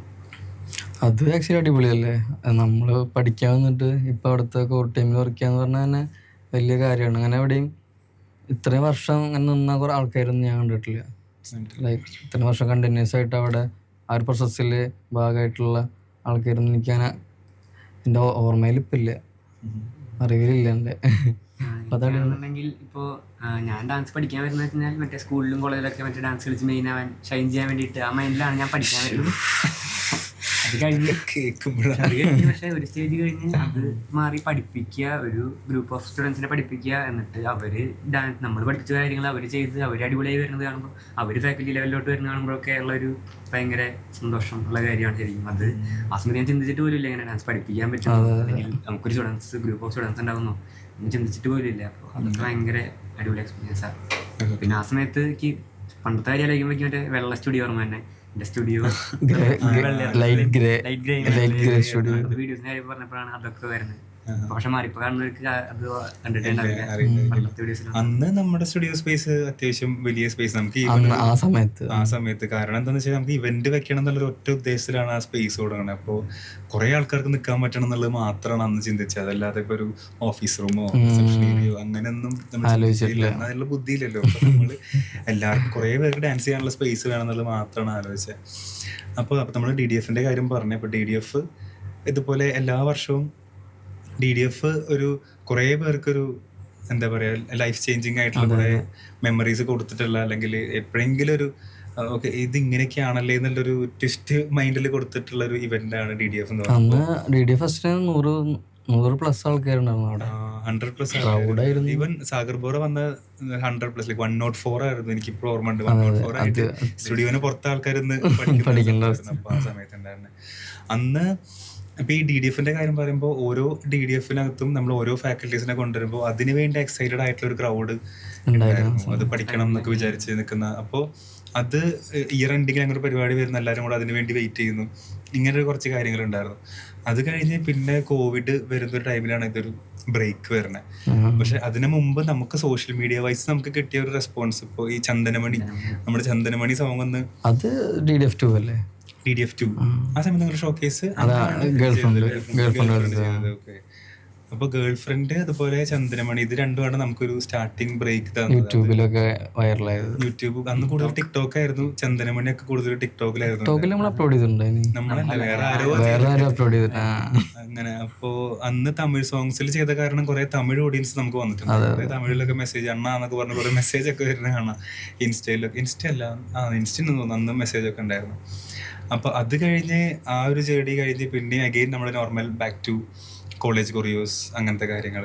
അത് ആക്ച്വലി അടിപൊളിയല്ലേ. നമ്മൾ പഠിക്കാൻ വന്നിട്ട് ഇപ്പം അവിടുത്തെ കോർ ടീമിൽ വർക്ക് ചെയ്യാന്ന് പറഞ്ഞാൽ തന്നെ വലിയ കാര്യമാണ്. അങ്ങനെ എവിടെയും ഇത്രയും വർഷം അങ്ങനെ നിന്ന കുറേ ആൾക്കാരൊന്നും ഞാൻ കണ്ടിട്ടില്ല. ലൈക്ക് ഇത്രയും വർഷം കണ്ടിന്യൂസ് ആയിട്ട് അവിടെ ആ ഒരു പ്രോസസ്സിൽ ഭാഗമായിട്ടുള്ള ആൾക്കാരൊന്നും എനിക്കങ്ങനെ എൻ്റെ ഓർമ്മയിൽ ഇപ്പം ഇല്ല, അറിവിലില്ല എൻ്റെ. അതാണെങ്കിൽ ഇപ്പോൾ ഞാൻ ഡാൻസ് പഠിക്കാൻ വരുന്നത് വെച്ചാൽ മറ്റേ സ്കൂളിലും കോളേജിലൊക്കെ മറ്റേ ഡാൻസ് കളിച്ച് മെയിൻ ആവാൻ ഷൈൻ ചെയ്യാൻ വേണ്ടിയിട്ട് ആ മൈൻഡിലാണ് ഞാൻ പഠിക്കാൻ വരുന്നത്. അത് കഴിഞ്ഞ് പക്ഷേ ഒരു സ്റ്റേജ് കഴിഞ്ഞ് അത് മാറി പഠിപ്പിക്കുക, ഒരു ഗ്രൂപ്പ് ഓഫ് സ്റ്റുഡൻസിനെ പഠിപ്പിക്കുക, എന്നിട്ട് അവർ ഡാൻസ് നമ്മൾ പഠിപ്പിച്ച കാര്യങ്ങൾ അവർ ചെയ്ത് അവർ അടിപൊളിയായി വരുന്നത് കാണുമ്പോൾ, അവർ ഫാക്കൽറ്റി ലെവലിലോട്ട് വരുന്നത് കാണുമ്പോഴൊക്കെ ഉള്ളൊരു ഭയങ്കര സന്തോഷം ഉള്ള കാര്യമാണ് ശരിക്കും. അത് ആ സമയത്ത് ഞാൻ ചിന്തിച്ചിട്ട് പോലും ഇല്ല എങ്ങനെ ഡാൻസ് പഠിപ്പിക്കാൻ പറ്റും, അല്ലെങ്കിൽ നമുക്കൊരു സ്റ്റുഡൻസ് ഗ്രൂപ്പ് ഓഫ് സ്റ്റുഡൻസ് ഉണ്ടാകുന്നു എന്ന് ചിന്തിച്ചിട്ട് പോലും ഇല്ല. അപ്പോൾ അതൊക്കെ ഭയങ്കര അടിപൊളി എക്സ്പീരിയൻസാണ്. പിന്നെ ആ സമയത്ത് എനിക്ക് പണ്ടത്തെ കാര്യം ആലോചിക്കുമ്പോഴേക്കും മറ്റേ വെള്ള സ്റ്റുഡിയോ ഓർമ്മ തന്നെ. എന്റെ സ്റ്റുഡിയോ ലൈറ്റ് ഗ്രേ സ്റ്റുഡിയോ വീഡിയോസിന്റെ കാര്യം പറഞ്ഞപ്പോഴാണ് അതൊക്കെ വരുന്നത്. പക്ഷെ മാറിപ്പോ കാണുന്നവർക്ക് അത് കണ്ടിട്ടുണ്ടാവില്ല. അന്ന് നമ്മുടെ സ്റ്റുഡിയോ സ്പേസ് അത്യാവശ്യം വലിയ സ്പേസ് നമുക്ക് ആ സമയത്ത്. കാരണം എന്താണെന്ന് വെച്ചാൽ നമുക്ക് ഇവന്റ് വെക്കണം എന്നുള്ളൊരു ഒറ്റ ഉദ്ദേശത്തിലാണ് ആ സ്പേസ് കൊടുക്കുന്നത്. അപ്പോൾ കുറെ ആൾക്കാർക്ക് നിൽക്കാൻ പറ്റണം എന്നുള്ളത് മാത്രമാണ് അന്ന് ചിന്തിച്ചത്. അതല്ലാതെ ഇപ്പൊ ഒരു ഓഫീസ് റൂമോ റിസപ്ഷൻ ഏരിയയോ അങ്ങനെയൊന്നും അതിനുള്ള ബുദ്ധിയില്ലല്ലോ. അപ്പൊ നമ്മള് എല്ലാവർക്കും കുറെ പേർക്ക് ഡാൻസ് ചെയ്യാനുള്ള സ്പേസ് വേണം എന്നുള്ളത് മാത്രമാണ് ആലോചിച്ചത്. അപ്പോൾ നമ്മൾ DDFന്റെ കാര്യം പറഞ്ഞു. അപ്പോൾ DDF ഇതുപോലെ എല്ലാ വർഷവും DDF ഒരു കുറേ പേർക്കൊരു എന്താ പറയുക ലൈഫ് ചേഞ്ചിങ് ആയിട്ടുള്ള കുറേ മെമ്മറീസ് കൊടുത്തിട്ടുള്ള, അല്ലെങ്കിൽ എപ്പോഴെങ്കിലും ഒരു ഓക്കെ ഇത് ഇങ്ങനെയൊക്കെയാണല്ലേ എന്നുള്ളൊരു ട്വിസ്റ്റ് മൈൻഡിൽ കൊടുത്തിട്ടുള്ള ഒരു ഇവന്റാണ് DDF എന്ന് പറയുന്നത്. 100+ ആൾക്കാരുണ്ടായിരുന്നു അവിടെ. 100+ ഈവൻ സാഗർ ബോറ വന്ന 100+, 104 ആയിരുന്നു. എനിക്കിപ്പോൾ ഓർമ്മ ഉണ്ട്. 104 ആയിട്ട് സ്റ്റുഡിയോന് പുറത്തെ ആൾക്കാർ പഠിക്കുന്നുണ്ടായിരുന്നു. അപ്പോൾ ആ സമയത്ത് ഉണ്ടായിരുന്നു. അന്ന് അപ്പോൾ ഈ DDFന്റെ കാര്യം പറയുമ്പോൾ ഓരോ DDFനകത്തും നമ്മൾ ഓരോ ഫാക്കൽറ്റീസിനെ കൊണ്ടുവരുമ്പോൾ അതിന് വേണ്ടി എക്സൈറ്റഡ് ആയിട്ടുള്ള ഒരു ക്രൗഡ് ഉണ്ടായിരുന്നു. അത് പഠിക്കണം എന്നൊക്കെ വിചാരിച്ച് നിൽക്കുന്ന. അപ്പോൾ അത് ഇയർ എൻഡിങ്ങിൽ അങ്ങനെ ഒരു പരിപാടി വരുന്ന എല്ലാവരും കൂടെ അതിന് വേണ്ടി വെയിറ്റ് ചെയ്യുന്നു. ഇങ്ങനെ കുറച്ച് കാര്യങ്ങളുണ്ടായിരുന്നു. അത് കഴിഞ്ഞ് പിന്നെ കോവിഡ് വരുന്നൊരു ടൈമിലാണ് ഇതൊരു ബ്രേക്ക് വരുന്നത്. പക്ഷെ അതിനു മുമ്പ് നമുക്ക് സോഷ്യൽ മീഡിയ വൈസ് നമുക്ക് കിട്ടിയ ഒരു റെസ്പോൺസ്, ഇപ്പോൾ ഈ ചന്ദനമണി, നമ്മുടെ ചന്ദനമണി സോങ് ഒന്ന് അത് DDF2 അല്ലേ? DDF2 ആ സമയത്ത് നിങ്ങൾ ഷോക്കേസ്. അപ്പൊ ഗേൾ ഫ്രണ്ട് അതുപോലെ ചന്ദ്രമണി ഇത് രണ്ടുമാണ് നമുക്കൊരു സ്റ്റാർട്ടിങ് ബ്രേക്ക് തന്നത്. യൂട്യൂബിലൊക്കെ വൈറലായത്. യൂട്യൂബ് അന്ന് കൂടുതൽ ടിക്ടോക്ക് ആയിരുന്നു. ചന്ദ്രമണി ഒക്കെ കൂടുതൽ ടിക്ടോക്കിലായിരുന്നു. നമ്മൾ അപ്ലോഡ് ചെയ്തിട്ടുണ്ടായിരുന്നു. നമ്മളല്ല വേറെ ആരോ അപ്ലോഡ് ചെയ്തിട്ട് അങ്ങനെ. അപ്പോ അന്ന് തമിഴ് സോങ്സിൽ ചെയ്ത കാരണം കുറെ തമിഴ് ഓഡിയൻസ് നമുക്ക് വന്നിട്ടുണ്ട്. കുറെ തമിഴിലൊക്കെ മെസ്സേജ് എന്നൊക്കെ പറഞ്ഞ കുറെ മെസ്സേജ് ഒക്കെ വരുന്ന കാണാം. ഇൻസ്റ്റയിലൊക്കെ ഇൻസ്റ്റയിൽ തോന്നുന്നു അന്ന് മെസ്സേജ് ഒക്കെ ഉണ്ടായിരുന്നു. അപ്പൊ അത് കഴിഞ്ഞ് ആ ഒരു ജേർണി കഴിഞ്ഞ് പിന്നെ അഗെയിൻ നമ്മൾ നോർമൽ ബാക്ക് ടു കോളേജ് കൊറിയോസ് അങ്ങനത്തെ കാര്യങ്ങൾ.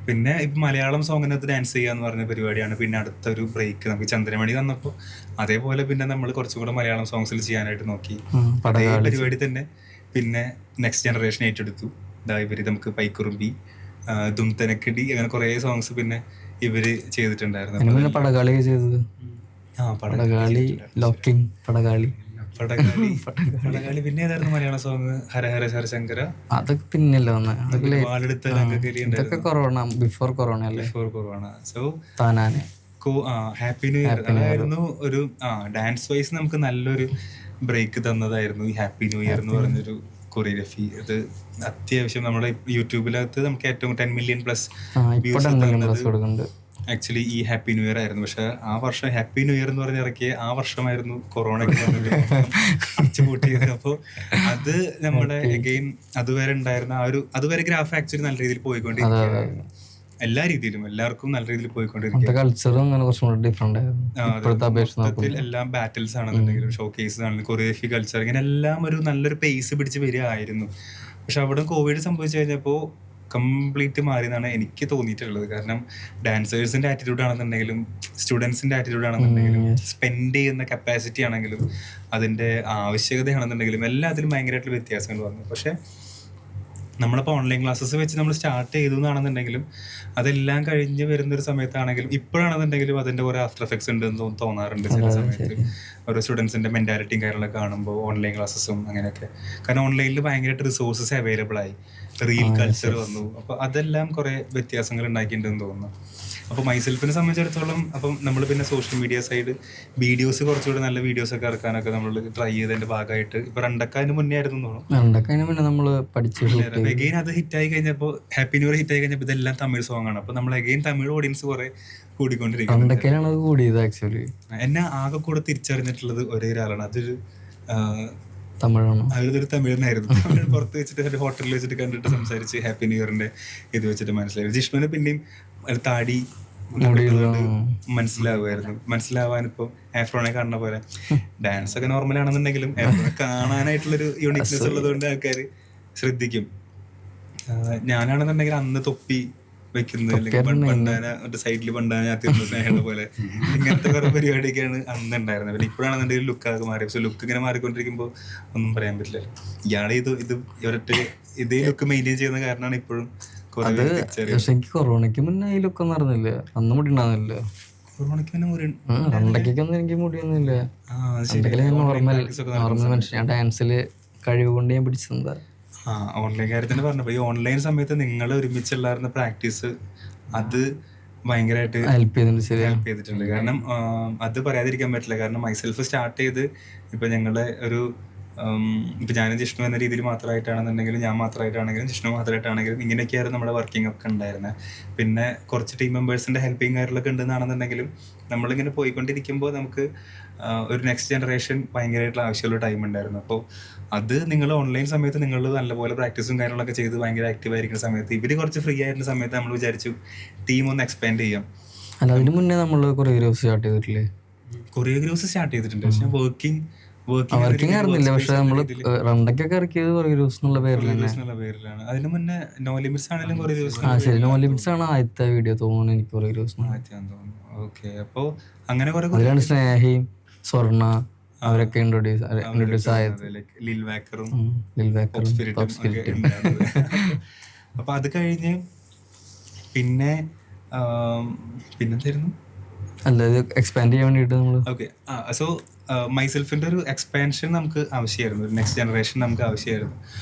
പിന്നെ ഇപ്പം മലയാളം സോങ്ങിനകത്ത് ഡാൻസ് ചെയ്യുക എന്ന് പറഞ്ഞ പരിപാടിയാണ് പിന്നെ അടുത്തൊരു ബ്രേക്ക് നമുക്ക് ചന്ദ്രമണി തന്നപ്പോൾ. അതേപോലെ പിന്നെ നമ്മൾ കുറച്ചും കൂടെ മലയാളം സോങ്സിൽ ചെയ്യാനായിട്ട് നോക്കി. അതേ പരിപാടി തന്നെ പിന്നെ നെക്സ്റ്റ് ജനറേഷൻ ഏറ്റെടുത്തു. ഇവര് നമുക്ക് പൈക്കുറുമ്പി, ദുംതനക്കടി അങ്ങനെ കുറേ സോങ്സ് പിന്നെ ഇവര് ചെയ്തിട്ടുണ്ടായിരുന്നു. പടകാളി ചെയ്തത്. പടകാളി, ലോക്കിംഗ്, പടകാളി. പിന്നെ ഏതായിരുന്നു മലയാളം സോങ്? ഹരഹര ശരശങ്കര. അതൊക്കെ പിന്നല്ലേ കൊറോണ, ബിഫോർ കൊറോണ അല്ലേ? Before corona. സോ താനാനെ ഹാപ്പി ന്യൂ ഇയർ അതായിരുന്നു ഒരു ഡാൻസ് വൈസ് നമുക്ക് നല്ലൊരു ബ്രേക്ക് തന്നതായിരുന്നു ഈ ഹാപ്പി ന്യൂ ഇയർ എന്ന് പറഞ്ഞൊരു കൊറിയോഗ്രഫി. അത് അത്യാവശ്യം നമ്മുടെ യൂട്യൂബിനകത്ത് നമുക്ക് ഏറ്റവും 10 million+ വ്യൂസ് ആക്ച്വലി ഈ ഹാപ്പി ന്യൂ ഇയർ ആയിരുന്നു. പക്ഷെ ആ വർഷം ഹാപ്പി ന്യൂ ഇയർ എന്ന് പറഞ്ഞ് ഇറക്കിയ ആ വർഷമായിരുന്നു കൊറോണയ്ക്ക് അടിച്ചുപൂട്ടിയത്. അപ്പോൾ അത് നമ്മുടെ അഗെയിൻ അതുവരെ ഉണ്ടായിരുന്ന ആ ഒരു അതുവരെ ഗ്രാഫ് ആക്ച്വലി നല്ല രീതിയിൽ പോയിക്കൊണ്ടിരിക്കുകയായിരുന്നു. എല്ലാ രീതിയിലും എല്ലാവർക്കും നല്ല രീതിയിൽ അന്നത്തെ പോയിക്കൊണ്ടിരിക്കുക. കൾച്ചറും അങ്ങനെ കുറച്ചും കൂടി ഡിഫറെന്റ് ആയിരുന്നു ഇപ്പോഴത്തെ അപേക്ഷിച്ച് മൊത്തത്തിൽ നോക്കുമ്പോൾ. എല്ലാം ബാറ്റിൽസ് ആണെന്നുണ്ടെങ്കിലും ഷോ കേസ് ആണെങ്കിലും കൊറിയോഗ്രാഫി കൾച്ചർ ഇങ്ങനെ എല്ലാം ഒരു നല്ലൊരു പേസ് പിടിച്ച് വരികയായിരുന്നു. പക്ഷെ അവിടെ കോവിഡ് സംഭവിച്ചു കഴിഞ്ഞപ്പോൾ കംപ്ലീറ്റ് മാറി എന്നാണ് എനിക്ക് തോന്നിയിട്ടുള്ളത്. കാരണം ഡാൻസേഴ്സിന്റെ ആറ്റിറ്റ്യൂഡ് ആണെന്നുണ്ടെങ്കിലും സ്റ്റുഡൻസിന്റെ ആറ്റിറ്റ്യൂഡ് ആണെന്നുണ്ടെങ്കിലും സ്പെൻഡ് ചെയ്യുന്ന കപ്പാസിറ്റി ആണെങ്കിലും അതിന്റെ ആവശ്യകതയാണെന്നുണ്ടെങ്കിലും എല്ലാത്തിലും ഭയങ്കരമായിട്ടുള്ള വ്യത്യാസങ്ങൾ വന്നു. പക്ഷെ നമ്മളിപ്പോൾ ഓൺലൈൻ ക്ലാസ്സസ് വെച്ച് നമ്മൾ സ്റ്റാർട്ട് ചെയ്തു എന്നാണെന്നുണ്ടെങ്കിലും അതെല്ലാം കഴിഞ്ഞ് വരുന്നൊരു സമയത്താണെങ്കിലും ഇപ്പോഴാണെന്നുണ്ടെങ്കിലും അതിൻ്റെ കുറേ ആഫ്റ്റർ എഫക്ട്സ് ഉണ്ടെന്ന് തോന്നാറുണ്ട് ചില സമയത്ത്. ഓരോ സ്റ്റുഡൻസിൻ്റെ മെൻറ്റാലിറ്റിയും കാര്യങ്ങളൊക്കെ കാണുമ്പോൾ ഓൺലൈൻ ക്ലാസ്സസും അങ്ങനെയൊക്കെ. കാരണം ഓൺലൈനിൽ ഭയങ്കരമായിട്ട് റിസോഴ്സസ് അവൈലബിൾ ആയി, റീൽ കൾച്ചർ വന്നു. അപ്പോൾ അതെല്ലാം കുറേ വ്യത്യാസങ്ങൾ ഉണ്ടാക്കിയിട്ടുണ്ടെന്ന് തോന്നുന്നു. അപ്പോൾ മൈസെൽഫിനെ സംബന്ധിച്ചിടത്തോളം അപ്പം നമ്മൾ പിന്നെ സോഷ്യൽ മീഡിയ സൈഡ് വീഡിയോസ് കുറച്ചുകൂടി നല്ല വീഡിയോസ് ഒക്കെ ഇറക്കാനൊക്കെ നമ്മൾ ട്രൈ ചെയ്തതിൻ്റെ ഭാഗമായിട്ട് ഇപ്പോൾ രണ്ടൊക്കെ മുന്നേ ആയിരുന്നു തോന്നുന്നു. പിന്നെ നമ്മൾ പഠിച്ചു അഗെയിൻ അത് ഹിറ്റായി കഴിഞ്ഞപ്പോൾ ഹാപ്പി ന്യൂ ഇയർ ഹിറ്റായി കഴിഞ്ഞപ്പോൾ ഇതെല്ലാം തമിഴ് സോങ് ആണ്. അപ്പോൾ നമ്മൾ അഗെയിൻ തമിഴ് ഓഡിയൻസ് കുറെ കൂടിക്കൊണ്ടിരിക്കുന്നത്. കൂടിയത് ആക്ച്വലി എന്നെ ആകെ കൂടെ തിരിച്ചറിഞ്ഞിട്ടുള്ളത് ഒരേ ഒരാളാണ്. അതൊരു തമിഴാണ്. അതൊരു തമിഴനായിരുന്നു. തമിഴ് പുറത്ത് വെച്ചിട്ട് ഒരു ഹോട്ടലിൽ വെച്ചിട്ട് കണ്ടിട്ട് സംസാരിച്ച് ഹാപ്പി ന്യൂ ഇയറിന്റെ ഇത് വെച്ചിട്ട് മനസ്സിലായി. ജിഷ്ണുവിന് പിന്നെയും താടി മനസ്സിലാവുമായിരുന്നു. മനസ്സിലാവാൻ ഇപ്പോൾ ആഫ്രോനെ കാണുന്ന പോലെ ഡാൻസ് ഒക്കെ നോർമൽ ആണെന്നുണ്ടെങ്കിലും ആഫ്രോനെ കാണാനായിട്ടുള്ളൊരു യൂണിക്നെസ് ഉള്ളത് കൊണ്ട് ആൾക്കാർ ശ്രദ്ധിക്കും. ഞാനാണെന്നുണ്ടെങ്കിൽ അന്ന് തൊപ്പി വെക്കുന്നത്, അല്ലെങ്കിൽ പണ്ടാന സൈഡിൽ പണ്ടാന തിരുന്ന സ്നേഹമുള്ള പോലെ ഇങ്ങനത്തെ കുറെ പരിപാടിയൊക്കെയാണ് അന്ന് ഉണ്ടായിരുന്നത്. പിന്നെ ഇപ്പോഴാണെന്നുണ്ടെങ്കിൽ ലുക്കാകെ മാറി. പക്ഷെ ലുക്ക് ഇങ്ങനെ മാറിക്കൊണ്ടിരിക്കുമ്പോൾ ഒന്നും പറയാൻ പറ്റില്ല. ഇയാളെ ഇത് ഇവരൊക്കെ ഇതേ ലുക്ക് മെയിൻറ്റെയിൻ ചെയ്യുന്ന കാരണമാണ് ഇപ്പോഴും. പക്ഷെ എനിക്ക് കൊറോണയ്ക്ക് മുന്നേ ഈ ലുക്കൊന്നും അറിഞ്ഞില്ല. അന്ന് മുടി ഉണ്ടാകുന്നില്ല. കൊറോണയ്ക്ക് മുന്നേ രണ്ടക്കൊന്നും എനിക്ക് മുടിയൊന്നുമില്ല. നോർമൽ മനുഷ്യൻ. ഞാൻ ഡാൻസിൽ കഴിവ് കൊണ്ട് ഞാൻ പിടിച്ചെന്താ. ഓൺലൈൻ കാര്യത്തിന് പറഞ്ഞപ്പോൾ ഈ ഓൺലൈൻ സമയത്ത് നിങ്ങൾ ഒരുമിച്ചുള്ളായിരുന്ന പ്രാക്ടീസ് അത് ഭയങ്കരമായിട്ട് ഹെൽപ്പ് ചെയ്തിട്ടുണ്ട്. കാരണം അത് പറയാതിരിക്കാൻ പറ്റില്ല. കാരണം മൈസെൽഫ് സ്റ്റാർട്ട് ചെയ്ത് ഇപ്പം ഞങ്ങളുടെ ഒരു ഇപ്പം ഞാനും ജിഷ്ണു എന്ന രീതിയിൽ മാത്രമായിട്ടാണെന്നുണ്ടെങ്കിലും ഞാൻ മാത്രമായിട്ടാണെങ്കിലും ജിഷ്ണു മാത്രമായിട്ടാണെങ്കിലും ഇങ്ങനെയൊക്കെയായിരുന്നു നമ്മുടെ വർക്കിംഗ് ഒക്കെ ഉണ്ടായിരുന്നത്. പിന്നെ കുറച്ച് ടീം മെമ്പേഴ്സിൻ്റെ ഹെൽപ്പിംഗ് കാര്യങ്ങളൊക്കെ ഉണ്ടെന്നാണെന്നുണ്ടെങ്കിലും നമ്മളിങ്ങനെ പോയിക്കൊണ്ടിരിക്കുമ്പോൾ നമുക്ക് ഒരു നെക്സ്റ്റ് ജനറേഷൻ ഭയങ്കരമായിട്ടുള്ള ആവശ്യമുള്ള ടൈം ഉണ്ടായിരുന്നു. അപ്പോൾ അത് നിങ്ങൾ ഓൺലൈൻ സമയത്ത് നിങ്ങൾ നല്ലപോലെ പ്രാക്ടീസും കാര്യങ്ങളൊക്കെ ചെയ്ത് ഭയങ്കര ആക്റ്റീവ് ആയിരിക്കുന്ന സമയത്ത് ഇവർ കുറച്ച് ഫ്രീ ആയിരുന്ന സമയത്ത് നമ്മൾ വിചാരിച്ചു ടീം ഒന്ന് എക്സ്പാൻഡ് ചെയ്യാം. അല്ല, അതിന് മുന്നേ നമ്മൾ കൊറിയോഗ്രാഫി സ്റ്റാർട്ട് ചെയ്തിട്ടില്ലേ? കൊറിയോഗ്രാഫി സ്റ്റാർട്ട് ചെയ്തിട്ടുണ്ട്. പക്ഷെ വർക്കിംഗ് ആയിരുന്നില്ല. പക്ഷെ നമ്മള് റണ്ടൊക്കെ ഇറക്കിയത് കൊറിയോഗ്രാഫി എന്നുള്ള പേരിലാണ്. അതിന് മുന്നേ നോ ലിമിറ്റ്സ് ആണെങ്കിലും ശരി, നോ ലിമിറ്റ്സ് ആണ് ആദ്യത്തെ വീഡിയോ തോന്നുന്നു എനിക്ക് കൊറിയോഗ്രാഫി. അപ്പോൾ അങ്ങനെ അതിലാണ് സ്നേഹയും സ്വർണ്ണ അവരൊക്കെ ഇൻട്രൊഡ്യൂസ് ആയത്. ലിൽ വാക്കറും അപ്പൊ അത് കഴിഞ്ഞ് പിന്നെന്തായിരുന്നു അല്ല ഇത് എക്സ്പാൻഡ് ചെയ്യാൻ വേണ്ടിയിട്ട് നമ്മൾ ഓക്കെ. സോ മൈസെൽഫിൻ്റെ ഒരു എക്സ്പാൻഷൻ നമുക്ക് ആവശ്യമായിരുന്നു, ഒരു നെക്സ്റ്റ് ജനറേഷൻ നമുക്ക് ആവശ്യമായിരുന്നു.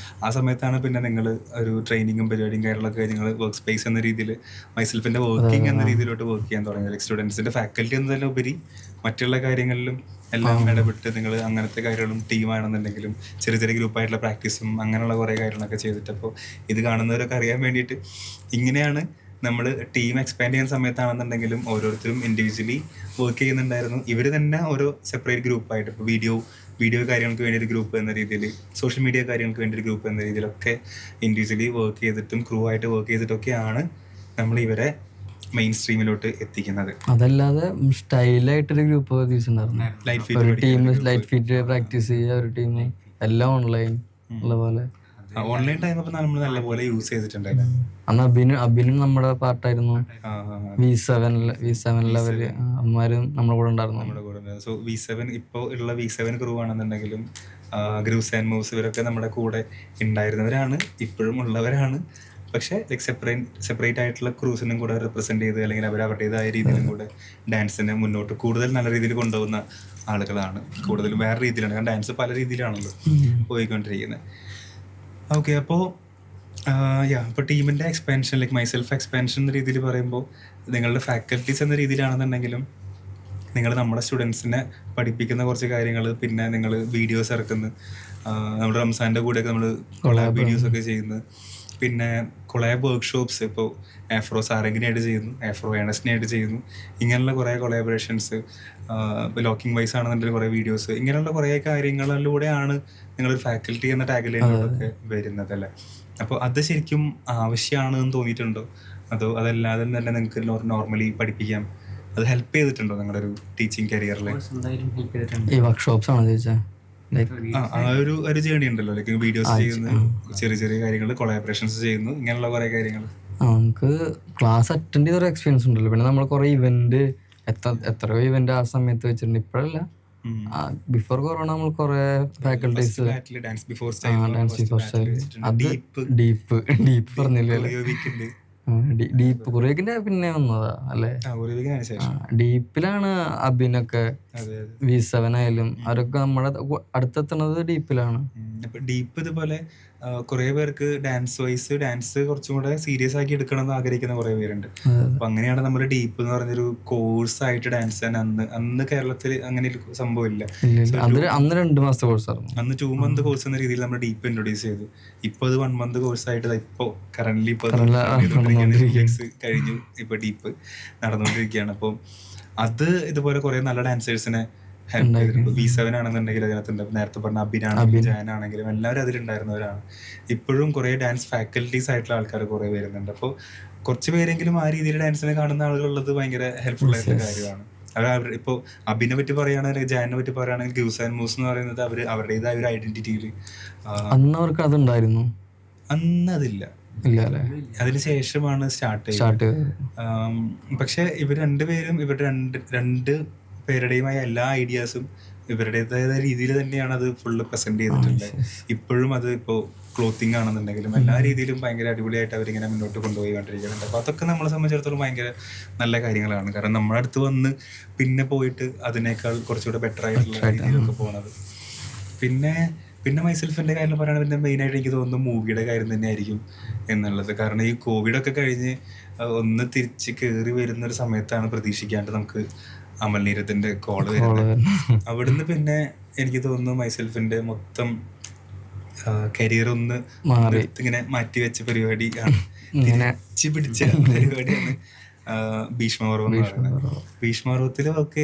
ആ സമയത്താണ് പിന്നെ നിങ്ങൾ ഒരു ട്രെയിനിങ്ങും പരിപാടിയും കാര്യങ്ങളൊക്കെ നിങ്ങൾ വർക്ക് സ്പേസ് എന്ന രീതിയിൽ മൈസെൽഫിൻ്റെ വർക്കിംഗ് എന്ന രീതിയിലോട്ട് വർക്ക് ചെയ്യാൻ തുടങ്ങിയത്. ലൈക്ക് സ്റ്റുഡൻസിൻ്റെ ഫാക്കൽറ്റി എന്നതിലും ഉപരി മറ്റുള്ള കാര്യങ്ങളിലും എല്ലാം ഇടപെട്ട് നിങ്ങൾ അങ്ങനത്തെ കാര്യങ്ങളും ടീമാണെന്നുണ്ടെങ്കിലും ചെറിയ ചെറിയ ഗ്രൂപ്പായിട്ടുള്ള പ്രാക്ടീസും അങ്ങനെയുള്ള കുറേ കാര്യങ്ങളൊക്കെ ചെയ്തിട്ട്, അപ്പോൾ ഇത് കാണുന്നവരൊക്കെ അറിയാൻ വേണ്ടിയിട്ട് ഇങ്ങനെയാണ് നമ്മൾ ടീം എക്സ്പാൻഡ് ചെയ്യുന്ന സമയത്താണെന്നുണ്ടെങ്കിലും ഓരോരുത്തരും ഇൻഡിവിജ്വലി വർക്ക് ചെയ്യുന്നുണ്ടായിരുന്നു. ഇവർ തന്നെ ഓരോ സെപ്പറേറ്റ് ഗ്രൂപ്പായിട്ട്, ഇപ്പോൾ വീഡിയോ കാര്യങ്ങൾക്ക് വേണ്ടി ഒരു ഗ്രൂപ്പ് എന്ന രീതിയിൽ, സോഷ്യൽ മീഡിയ കാര്യങ്ങൾക്ക് വേണ്ടി ഒരു ഗ്രൂപ്പ് എന്ന രീതിയിലൊക്കെ ഇൻഡിവിജ്വലി വർക്ക് ചെയ്തിട്ടും ക്രൂ ആയിട്ട് വർക്ക് ചെയ്തിട്ടൊക്കെയാണ് നമ്മൾ ഇവരെ മെയിൻ സ്ട്രീമിലോട്ട് എത്തിക്കുന്നത്. അതല്ലാതെ സ്റ്റൈലായിട്ടൊരു ഗ്രൂപ്പ് ഒരു ടീം ലൈറ്റ് ഫീറ്റ് പ്രാക്ടീസ് ചെയ്യുക, ഒരു ടീം എല്ലാം ഓൺലൈൻ ഉള്ള പോലെ. ഓൺലൈൻ ടൈം അപ്പോൾ നമ്മൾ നല്ലപോലെ യൂസ് ചെയ്തിട്ടുണ്ടല്ലേ. അന്ന് അബിനും നമ്മുടെ പാർട്ടായിരുന്നു. V7 ലെവല് അമ്മമാരും നമ്മുടെ കൂടെ ഉണ്ടായിരുന്നു. സോ V7 ഇപ്പോൾ ഉള്ള V7 ക്രൂ ആണെന്നുണ്ടെങ്കിലും ഗ്രൂസ് ആൻഡ് മൂവ്സ് ഇവരൊക്കെ നമ്മുടെ കൂടെ ഉണ്ടായിരുന്നവരാണ്, ഇപ്പോഴും ഉള്ളവരാണ്. പക്ഷേ ലൈക്ക് സെപ്പറേറ്റ് ആയിട്ടുള്ള ക്രൂസിനും കൂടെ റെപ്രസെന്റ് ചെയ്ത് അല്ലെങ്കിൽ അവരുടേതായ രീതിയിലും കൂടെ ഡാൻസിനെ മുന്നോട്ട് കൂടുതൽ നല്ല രീതിയിൽ കൊണ്ടുപോകുന്ന ആളുകളാണ്. കൂടുതലും വേറെ രീതിയിലാണ്, കാരണം ഡാൻസ് പല രീതിയിലാണല്ലോ പോയിക്കൊണ്ടിരിക്കുന്നത്. ഓക്കെ. അപ്പോൾ അപ്പോൾ ടീമിൻ്റെ എക്സ്പാൻഷൻ, ലൈക്ക് മൈസെൽഫ് എക്സ്പാൻഷൻ എന്ന രീതിയിൽ പറയുമ്പോൾ നിങ്ങളുടെ ഫാക്കൽറ്റീസ് എന്ന രീതിയിലാണെന്നുണ്ടെങ്കിലും നിങ്ങൾ നമ്മുടെ സ്റ്റുഡൻസിനെ പഠിപ്പിക്കുന്ന കുറച്ച് കാര്യങ്ങൾ, പിന്നെ നിങ്ങൾ വീഡിയോസ് ഇറക്കുന്നു, നമ്മുടെ റംസാൻ്റെ കൂടെയൊക്കെ നമ്മൾ കൊളാബ് വീഡിയോസൊക്കെ ചെയ്യുന്നു, പിന്നെ കൊളാബ് വർക്ക്ഷോപ്സ് ഇപ്പോൾ ആഫ്രോ സാരംഗിനായിട്ട് ചെയ്യുന്നു, ആഫ്രോ ഏണസ്റ്റിനായിട്ട് ചെയ്യുന്നു. ഇങ്ങനെയുള്ള കുറേ കൊളാബറേഷൻസ്, ഇപ്പോൾ ലോക്കിംഗ് വൈസ് ആണെന്നുണ്ടെങ്കിൽ കുറേ വീഡിയോസ്, ഇങ്ങനെയുള്ള കുറേ കാര്യങ്ങളിലൂടെയാണ് നിങ്ങളൊരു ഫാക്കൽറ്റി എന്ന ടാഗിലൊക്കെ വരുന്നത് അല്ലേ. അപ്പോൾ അത് ശരിക്കും ആവശ്യമാണ് എന്ന് തോന്നിയിട്ടുണ്ടോ? അതോ അതല്ലാതെ തന്നെ നിങ്ങൾക്ക് നോർമലി പഠിപ്പിക്കാം? അത് ഹെൽപ്പ് ചെയ്തിട്ടുണ്ടോ നിങ്ങളുടെ ഒരു ടീച്ചിങ് കരിയറിൽ? എന്തായാലും ഹെൽപ്പ് ചെയ്തിട്ടുണ്ട്. ഈ വർക്ക്ഷോപ്സ് ആണോ ചോദിച്ചാൽ? ആ ഒരു ജേണി ഉണ്ടല്ലോ, ലൈക്ക് വീഡിയോസ് ചെയ്യുന്നു, ചെറിയ ചെറിയ കാര്യങ്ങൾ, കൊളാബറേഷൻസ് ചെയ്യുന്നു, ഇങ്ങനെയുള്ള കുറെ കാര്യങ്ങൾ. നമുക്ക് ക്ലാസ് അറ്റൻഡ് ചെയ്തൊരു എക്സ്പീരിയൻസ് ഉണ്ടല്ലോ. പിന്നെ നമ്മൾ കുറേ ഇവന്റ്, എത്രയോ ഇവന്റ് ആ സമയത്ത് വെച്ചിട്ടുണ്ട്. ഇപ്പോഴല്ല, ബിഫോർ കൊറോണ നമ്മൾ കുറേ ഫാക്കൽറ്റീസ് ഡാൻസ് ബിഫോർ സ്റ്റൈൽ, അത് ഡീപ്പ് പറഞ്ഞില്ലേ, ഡീപ്പ് കുറേക്കിന്റെ പിന്നെ വന്നതാ അല്ലേ. ഡീപ്പിലാണ് അഭിനൊക്കെ, V7 ആയാലും അവരൊക്കെ നമ്മുടെ അടുത്തെത്തണത് ഡീപ്പിലാണ്. ഡീപ്പ് ഇതുപോലെ കുറെ പേർക്ക് ഡാൻസ് കുറച്ചും കൂടെ സീരിയസ് ആക്കി എടുക്കണം എന്ന് ആഗ്രഹിക്കുന്ന കുറെ പേരുണ്ട്. അപ്പൊ അങ്ങനെയാണ് നമ്മൾ ഡീപ്പ് എന്ന് പറഞ്ഞൊരു കോഴ്സ് ആയിട്ട് ഡാൻസ് തന്നെ അന്ന് കേരളത്തിൽ അങ്ങനെ ഒരു സംഭവമില്ല. അന്ന് 2 മാസത്തെ കോഴ്സായിരുന്നു. അന്ന് 2 month കോഴ്സ് എന്ന രീതിയിൽ നമ്മൾ ഡീപ്പ് ഇൻട്രൊഡ്യൂസ് ചെയ്തു. ഇപ്പൊ അത് 1 month കോഴ്സ് ആയിട്ട് ഇപ്പൊ കറന്റ്ലി കഴിഞ്ഞു. ഇപ്പൊ ഡീപ്പ് നടന്നുകൊണ്ടിരിക്കുകയാണ്. അപ്പോൾ അത് ഇതുപോലെ കുറെ നല്ല ഡാൻസേഴ്സിനെ ഹെൽപ്പ് ചെയ്തിട്ടുണ്ട്. V7 ആണെന്നുണ്ടെങ്കിൽ അതിനകത്തുണ്ട്. നേരത്തെ പറഞ്ഞ അഭിനാണെങ്കിലും ജാനാണെങ്കിലും എല്ലാവരും അതിലുണ്ടായിരുന്നവരാണ്. ഇപ്പോഴും കുറെ ഡാൻസ് ഫാക്കൽറ്റീസ് ആയിട്ടുള്ള ആൾക്കാർ കുറെ വരുന്നുണ്ട്. അപ്പോൾ കുറച്ച് പേരെങ്കിലും ആ രീതിയിൽ ഡാൻസിനെ കാണുന്ന ആളുകളുള്ളത് ഭയങ്കര ഹെൽപ്ഫുൾ ആയിട്ടുള്ള കാര്യമാണ്. അവർ ഇപ്പോൾ അഭിനെ പറ്റി പറയുകയാണെങ്കിൽ, ജാനിനെ പറ്റി പറയുകയാണെങ്കിൽ, ഗ്യൂസ് ആൻഡ് മൂസ് എന്ന് പറയുന്നത് അവരുടേതായ ഒരു ഐഡന്റിറ്റിയിൽ അന്ന് അവർക്ക് അതുണ്ടായിരുന്നു. അന്ന് അതില്ല, അതിന് ശേഷമാണ് സ്റ്റാർട്ട് ചെയ്തത്. പക്ഷെ ഇവർ രണ്ടുപേരും ഇവരുടെ രണ്ട് പേരുടെയുമായ എല്ലാ ഐഡിയാസും ഇവരുടേതായ രീതിയിൽ തന്നെയാണ് അത് ഫുള്ള് പ്രസന്റ് ചെയ്തിട്ടുള്ളത്. ഇപ്പോഴും അത് ഇപ്പോൾ ക്ലോത്തിങ് ആണെന്നുണ്ടെങ്കിലും എല്ലാ രീതിയിലും ഭയങ്കര അടിപൊളിയായിട്ട് അവരിങ്ങനെ മുന്നോട്ട് കൊണ്ടുപോയി കൊണ്ടിരിക്കുന്നുണ്ട്. അപ്പോൾ അതൊക്കെ നമ്മളെ സംബന്ധിച്ചിടത്തോളം ഭയങ്കര നല്ല കാര്യങ്ങളാണ്. കാരണം നമ്മുടെ അടുത്ത് വന്ന് പിന്നെ പോയിട്ട് അതിനേക്കാൾ കുറച്ചുകൂടെ ബെറ്റർ ആയിട്ടുള്ള രീതിയിലൊക്കെ പോകുന്നത്. പിന്നെ മൈസെൽഫിൻ്റെ കാര്യം പറയുകയാണെങ്കിൽ പിന്നെ മെയിനായിട്ട് എനിക്ക് തോന്നുന്നു മൂവിയുടെ കാര്യം തന്നെയായിരിക്കും എന്നുള്ളത്. കാരണം ഈ കോവിഡൊക്കെ കഴിഞ്ഞ് ഒന്ന് തിരിച്ച് കയറി വരുന്നൊരു സമയത്താണ് പ്രതീക്ഷിക്കാണ്ട് നമുക്ക് അമൽ നീരത്തിന്റെ കോള് വരുന്നത്. അവിടുന്ന് പിന്നെ എനിക്ക് തോന്നുന്നു മൈസെൽഫിന്റെ മൊത്തം കരിയർ ഒന്ന് ഇങ്ങനെ മാറ്റിവെച്ച പരിപാടിയാണ്, തിരിച്ചു പിടിച്ച പരിപാടിയാണ് ഭീഷ്മപർവം എന്ന് പറയുന്നത്. ഭീഷ്മപർവത്തിൽ വർക്ക്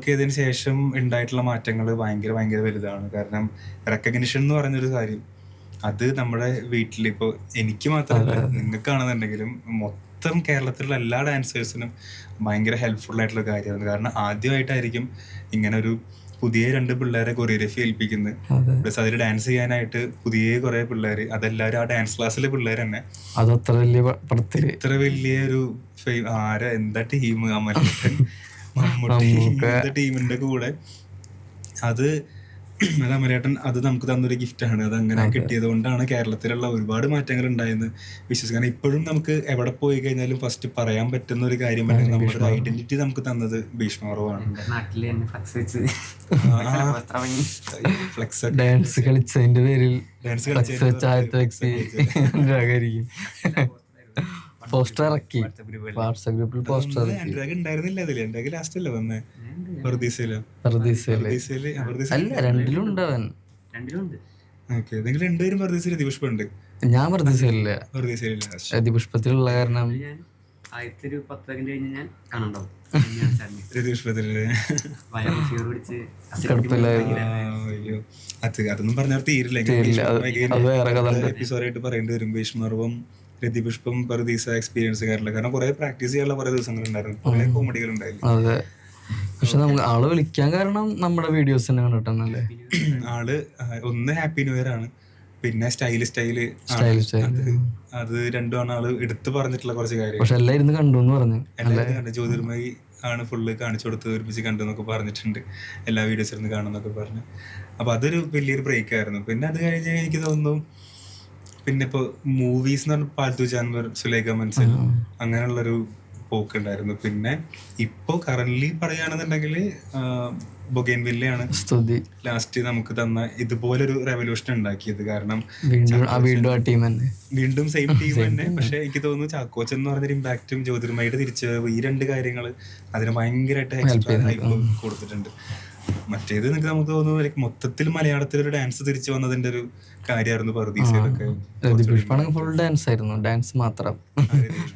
ചെയ്തതിന് ശേഷം ഉണ്ടായിട്ടുള്ള മാറ്റങ്ങൾ ഭയങ്കര വലുതാണ്. കാരണം റെക്കഗ്നിഷൻ എന്ന് പറഞ്ഞൊരു കാര്യം അത് നമ്മുടെ വീട്ടിൽ ഇപ്പോൾ എനിക്ക് മാത്രമല്ല നിങ്ങൾക്കാണെന്നുണ്ടെങ്കിലും മൊത്തം കേരളത്തിലുള്ള എല്ലാ ഡാൻസേഴ്സിനും ഭയങ്കര ഹെൽപ്ഫുൾ ആയിട്ടുള്ള കാര്യമാണ്. കാരണം ആദ്യമായിട്ടായിരിക്കും ഇങ്ങനെ ഒരു പുതിയ 2 പിള്ളേരെ കൊറിയോഗ്രഫി ഏൽപ്പിക്കുന്നത്. പ്ലസ് അതിൽ ഡാൻസ് ചെയ്യാനായിട്ട് പുതിയ കുറെ പിള്ളേര്, അതെല്ലാവരും ആ ഡാൻസ് ക്ലാസ്സിലെ പിള്ളേർ തന്നെ. ഇത്ര വലിയൊരു എന്താ ടീം, അമലേട്ടൻ, മമ്മൂട്ടി, ഇങ്ങനത്തെ ടീമിന്റെ കൂടെ അത് അമലേട്ടൻ അത് നമുക്ക് തന്നൊരു ഗിഫ്റ്റാണ്. അത് അങ്ങനെ കിട്ടിയത് കൊണ്ടാണ് കേരളത്തിലുള്ള ഒരുപാട് മാറ്റങ്ങൾ ഉണ്ടായെന്ന് വിശ്വസിക്കാൻ. ഇപ്പോഴും നമുക്ക് എവിടെ പോയി കഴിഞ്ഞാലും ഫസ്റ്റ് പറയാൻ പറ്റുന്ന ഒരു കാര്യം അല്ലെങ്കിൽ നമ്മുടെ ഐഡന്റിറ്റി നമുക്ക് തന്നത് ഭീഷ്മപർവമാണ്. ഡാൻസ് കളിച്ചതിന്റെ പേരിൽ പോസ്റ്റർ ഇറക്കി, വാട്സാപ്പ് ഗ്രൂപ്പിൽ പോസ്റ്റർ ഉണ്ടായിരുന്നില്ല. അതില് എന്റെ ലാസ്റ്റ് അല്ലേ വന്നേ? അല്ല, രണ്ടിലും ഉണ്ടാവൻ. നിങ്ങൾ രണ്ടുപേരും പർദീസയിൽ, രതിപുഷ്പുണ്ട്. ഞാൻ പർദീസയില്ല, രതിപുഷ്പത്തിലുള്ള കാരണം അതൊന്നും പറഞ്ഞാൽ തീരില്ല. എപ്പിസോഡായിട്ട് പറയേണ്ടി വരും. ഭീഷ്മപർവം, രതിപുഷ്പം, പർദീസ എക്സ്പീരിയൻസ് കാര്യമില്ല. കാരണം കുറെ പ്രാക്ടീസ് ചെയ്യാനുള്ള കുറെ ദിവസങ്ങൾ ഉണ്ടായിരുന്നു, കുറെ കോമഡികൾ ഉണ്ടായിരുന്നു. അതെ, പക്ഷെ നമുക്ക് ആള് വിളിക്കാൻ കാരണം നമ്മുടെ വീഡിയോസ് തന്നെ കണ്ടിട്ടല്ലേ. ആള് ഒന്ന് ഹാപ്പി ന്യൂ ഇയർ ആണ്, പിന്നെ സ്റ്റൈല് അത് രണ്ടുമാണ് ആള് എടുത്തു പറഞ്ഞിട്ടുള്ള കുറച്ച് കാര്യങ്ങൾ. പക്ഷെ എല്ലാവരും കണ്ടു എന്ന് പറഞ്ഞു. എല്ലാവരും കണ്ടു. ജ്യോതിർമയി ആണ് ഫുള്ള് കാണിച്ചു കൊടുത്ത് ഒരുമിച്ച് കണ്ടു എന്നൊക്കെ പറഞ്ഞിട്ടുണ്ട്, എല്ലാ വീഡിയോസിൽ നിന്ന് കാണുന്നൊക്കെ പറഞ്ഞു. അപ്പൊ അതൊരു വലിയൊരു ബ്രേക്ക് ആയിരുന്നു. പിന്നെ അത് കഴിഞ്ഞ് എനിക്ക് തോന്നുന്നു പിന്നെ ഇപ്പൊ മൂവീസ് എന്ന് പറഞ്ഞ പാൽത്തു ജാൻവർ, സുലേഖ മൻസിൽ അങ്ങനെയുള്ളൊരു പോക്കുണ്ടായിരുന്നു. പിന്നെ ഇപ്പൊ കറന്റ്ലി പറയുകയാണെന്നുണ്ടെങ്കിൽ ബൊഗൈൻവില്ലയാണ് ലാസ്റ്റ് നമുക്ക് തന്ന ഇതുപോലൊരു റെവല്യൂഷൻ ഉണ്ടാക്കിയത്. കാരണം വീണ്ടും സെയിം ടീം തന്നെ. പക്ഷെ എനിക്ക് തോന്നുന്നു ചാക്കോച്ചൻ എന്ന് പറഞ്ഞൊരു ഇമ്പാക്റ്റും ജ്യോതിർമയുടെ തിരിച്ചുവരവ്, ഈ 2 കാര്യങ്ങൾ അതിന് ഭയങ്കരമായിട്ട് എക്സ്ട്രാ ഹൈപ്പ് കൊടുത്തിട്ടുണ്ട്. മറ്റേത് നമുക്ക് തോന്നുന്നു മൊത്തത്തിൽ മലയാളത്തിൽ ഒരു ഡാൻസ് തിരിച്ചു വന്നതിന്റെ ഒരു കാര്യമായിരുന്നു പർദീസയിലൊക്കെ. ഫുൾ ഡാൻസ് ആയിരുന്നു, ഡാൻസ് മാത്രം,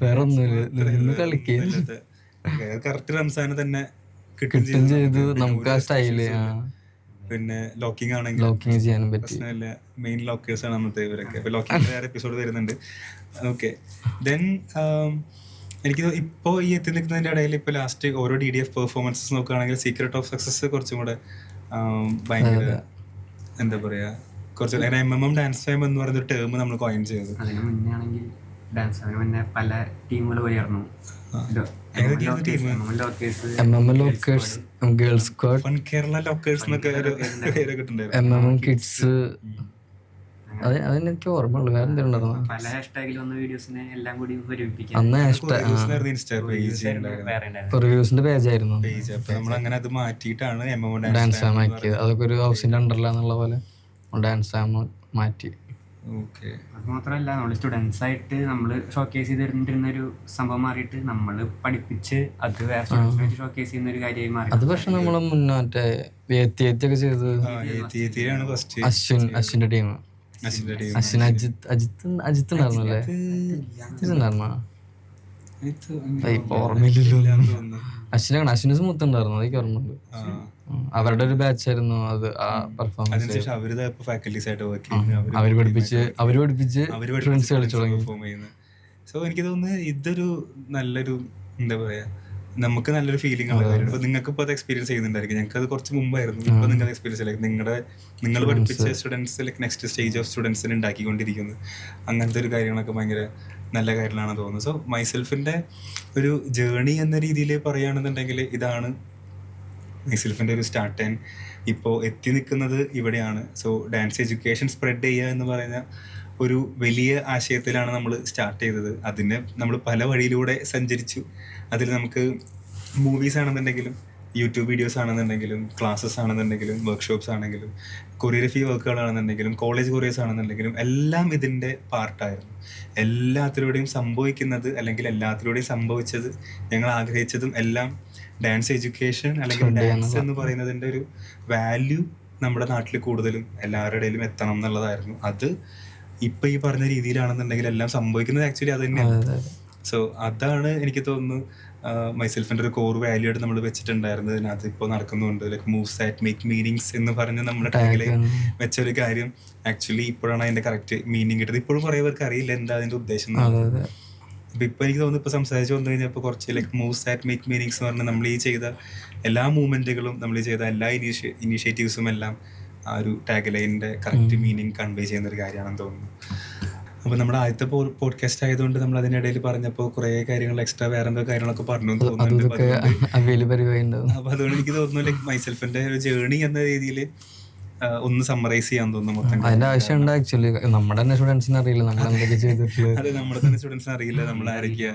വേറെ ഒന്നുമില്ല. കറക്റ്റ് റംസാന് തന്നെ കിട്ടും ചെയ്തു നമുക്ക് ആ സ്റ്റൈല്. പിന്നെ ലോക്കിംഗ് ആണെങ്കിൽ ലോക്കിങ് ചെയ്യാനും പറ്റി. പ്രശ്നമില്ല. മെയിൻ ലോക്കേഴ്സ് ആണ് അന്നത്തെ ഇവരൊക്കെ. അപ്പോൾ ലോക്കിംഗ് വേറെ എപ്പിസോഡ് വരുന്നുണ്ട്. ഓക്കെ, ദെൻ എനിക്ക് ഇപ്പോൾ ഈ എത്തി നിൽക്കുന്നതിൻ്റെ ഇടയിൽ ഇപ്പോൾ ലാസ്റ്റ് ഓരോ DDF പെർഫോമൻസസ് നോക്കുകയാണെങ്കിൽ സീക്രട്ട് ഓഫ് സക്സസ് കുറച്ചും കൂടെ ഭയങ്കര എന്താ പറയുക, കുറച്ച് MMM ഡാൻസ് ടൈം എന്ന് പറയുന്ന ടേം നമ്മൾ കോയിൻ ചെയ്തു. അതിന് മുന്നേ ആണെങ്കിൽ ഡാൻസ് അതിന് മുന്നേ പല ടീമുകൾ വരികയായിരുന്നു. MM lockers, girls squad, fun Kerala lockers എന്നൊക്കെ ഒരു പേരൊക്കെ ഉണ്ടായിരുന്നു. MM കിഡ്സ്, അതെനിക്ക് ഓർമ്മയുള്ളൂ. വേറെ എന്തെങ്കിലും ഉണ്ടായിരുന്നു പല ഹാഷ്ടാഗിൽ വന്ന വീഡിയോസിനെ എല്ലാം കൂടി ഒരുമിപ്പിക്കാൻ അന്ന്? ഇൻസ്റ്റാ പേജ് ഉണ്ടായിരുന്നു, റിവ്യൂസിന്റെ പേജായിരുന്നു പേജ്. അപ്പൊ നമ്മൾ അങ്ങനെ അത് മാറ്റിയിട്ടാണ് MMM ഡാൻസ് ആം ആക്കിയത്. അതൊക്കെ ഒരു ഹൗസിന്റെ അണ്ടറിലാന്നുള്ള പോലെ ഡാൻസ് ആം മാറ്റി. ഓക്കെ, അത് മാത്രമല്ല നമ്മൾ സ്റ്റുഡൻസ് ആയിട്ട് നമ്മൾ ഷോക്കേസ് ചെയ്തിരുന്ന ഒരു സംഭവം മാറിയിട്ട് നമ്മൾ പഠിപ്പിച്ച് അത് വേറെ സ്റ്റുഡൻസിനെ വെച്ച് ഷോക്കേസ് ചെയ്യുന്ന ഒരു കാര്യമായി മാറി. അത് പക്ഷെ നമ്മള് മുന്നേ ഒക്കെ ചെയ്തത് ഫസ്റ്റ് അശ്വിന്റെ ടീം, അശ്വിൻ അജിത്ത് ഉണ്ടായിരുന്നല്ലേ? ഇതുണ്ടായിരുന്നോ? ഓർമ്മയില്ലല്ലോ. അശ്വിന് സ്മൂത്ത് ഉണ്ടായിരുന്നു, അതൊക്കെ ഓർമ്മയുണ്ട്. അവരുടെ ഒരു ബാച്ച് ആയിരുന്നു അത്. ആ പെർഫോമൻസ് അവര് പഠിപ്പിച്ച് ഫ്രണ്ട്സ് കളിച്ചു തുടങ്ങി. സോ എനിക്ക് തോന്നുന്നു ഇതൊരു നല്ലൊരു എന്താ പറയാ, നമുക്ക് നല്ലൊരു ഫീലിംഗ് ഉള്ള കാര്യമാണ്. ഇപ്പൊ നിങ്ങൾക്ക് ഇപ്പോൾ അത് എക്സ്പീരിയൻസ് ചെയ്യുന്നുണ്ടായിരിക്കും. ഞങ്ങൾക്ക് അത് കുറച്ച് മുമ്പായിരുന്നു. ഇപ്പൊ നിങ്ങൾക്ക് എക്സ്പീരിയൻസ് ആയിരിക്കും. നിങ്ങൾ പഠിപ്പിച്ച സ്റ്റുഡൻസ് നെക്സ്റ്റ് സ്റ്റേജ് ഓഫ് സ്റ്റുഡൻസിന് ഉണ്ടാക്കിക്കൊണ്ടിരിക്കുന്നത്. അങ്ങനത്തെ ഒരു കാര്യങ്ങളൊക്കെ ഭയങ്കര നല്ല കാര്യങ്ങളാണ് തോന്നുന്നത്. സോ മൈസെൽഫിന്റെ ഒരു ജേണി എന്ന രീതിയിൽ പറയുകയാണെന്നുണ്ടെങ്കിൽ ഇതാണ് മൈസെൽഫിന്റെ ഒരു സ്റ്റാർട്ട് ആൻഡ് ഇപ്പോൾ എത്തി നിൽക്കുന്നത് ഇവിടെയാണ്. സോ ഡാൻസ് എഡ്യൂക്കേഷൻ സ്പ്രെഡ് ചെയ്യുക എന്ന് പറയുന്ന ഒരു വലിയ ആശയത്തിലാണ് നമ്മൾ സ്റ്റാർട്ട് ചെയ്തത്. അതിന് നമ്മൾ പല വഴിയിലൂടെ സഞ്ചരിച്ചു. അതിൽ നമുക്ക് മൂവീസ് ആണെന്നുണ്ടെങ്കിലും യൂട്യൂബ് വീഡിയോസ് ആണെന്നുണ്ടെങ്കിലും ക്ലാസ്സസ് ആണെന്നുണ്ടെങ്കിലും വർക്ക്ഷോപ്സ് ആണെങ്കിലും കൊറിയോഗ്രഫി വർക്കുകളാണെന്നുണ്ടെങ്കിലും കോളേജ് കൊറിയേഴ്സ് ആണെന്നുണ്ടെങ്കിലും എല്ലാം ഇതിൻ്റെ പാർട്ടായിരുന്നു. എല്ലാത്തിലൂടെയും സംഭവിക്കുന്നത് അല്ലെങ്കിൽ എല്ലാത്തിലൂടെയും സംഭവിച്ചത് ഞങ്ങൾ ആഗ്രഹിച്ചതും എല്ലാം ഡാൻസ് എഡ്യൂക്കേഷൻ അല്ലെങ്കിൽ ഡാൻസ് എന്ന് പറയുന്നതിൻ്റെ ഒരു വാല്യൂ നമ്മുടെ നാട്ടിൽ കൂടുതലും എല്ലാവരുടെ ഇടയിലും എത്തണം എന്നുള്ളതായിരുന്നു. അത് ഇപ്പം ഈ പറഞ്ഞ രീതിയിലാണെന്നുണ്ടെങ്കിൽ എല്ലാം സംഭവിക്കുന്നത് ആക്ച്വലി അത് തന്നെയാണ്. സോ അതാണ് എനിക്ക് തോന്നുന്നു മൈസെൽഫിൻ്റെ ഒരു കോർ വാല്യൂ ആയിട്ട് നമ്മൾ വെച്ചിട്ടുണ്ടായിരുന്നത്. അതിപ്പോൾ നടക്കുന്നുണ്ട്. Like moves that make meanings എന്ന് പറഞ്ഞ് നമ്മുടെ ടാഗിൽ വെച്ചൊരു കാര്യം ആക്ച്വലി ഇപ്പോഴാണ് അതിൻ്റെ കറക്റ്റ് മീനിങ് കിട്ടുന്നത്. ഇപ്പോഴും കുറേ പേർക്ക് അറിയില്ല എന്താ അതിൻ്റെ ഉദ്ദേശം. അപ്പം ഇപ്പം എനിക്ക് തോന്നുന്നു ഇപ്പോൾ സംസാരിച്ച് വന്നു കഴിഞ്ഞപ്പോൾ കുറച്ച് like moves that make meanings എന്ന് പറഞ്ഞാൽ നമ്മൾ ഈ ചെയ്ത എല്ലാ മൂവ്മെൻറ്റുകളും നമ്മൾ ചെയ്ത എല്ലാ ഇനീഷ്യേറ്റീവ്സും എല്ലാം ആ ഒരു ടാഗ് ലൈനിൻ്റെ കറക്റ്റ് മീനിങ് കൺവേ ചെയ്യുന്ന ഒരു കാര്യമാണെന്ന് തോന്നുന്നു. അപ്പോൾ നമ്മുടെ ആദ്യത്തെ പോഡ്കാസ്റ്റ് ആയതുകൊണ്ട് നമ്മൾ അതിനിടയിൽ പറഞ്ഞപ്പോൾ കുറേ കാര്യങ്ങൾ എക്സ്ട്രാ വേറെ എന്തോ കാര്യങ്ങളൊക്കെ പറഞ്ഞു തോന്നുന്നുണ്ട്. അപ്പോൾ അതുകൊണ്ട് എനിക്ക് തോന്നുന്നു ലൈക്ക് മൈസെൽഫിൻ്റെ ഒരു ജേണി എന്ന രീതിയിൽ ഒന്ന് സമ്മറൈസ് ചെയ്യാൻ തോന്നുന്നു മൊത്തം. അതിന്റെ ആവശ്യമുണ്ട് ആക്ച്വലി. നമ്മുടെ തന്നെ സ്റ്റുഡൻസിന് അറിയില്ല നമ്മൾ എന്തൊക്കെ ചെയ്തിട്ടുള്ളത്. അതെ, നമ്മുടെ തന്നെ സ്റ്റുഡൻസിന് അറിയില്ല നമ്മൾ ആരൊക്കെയാ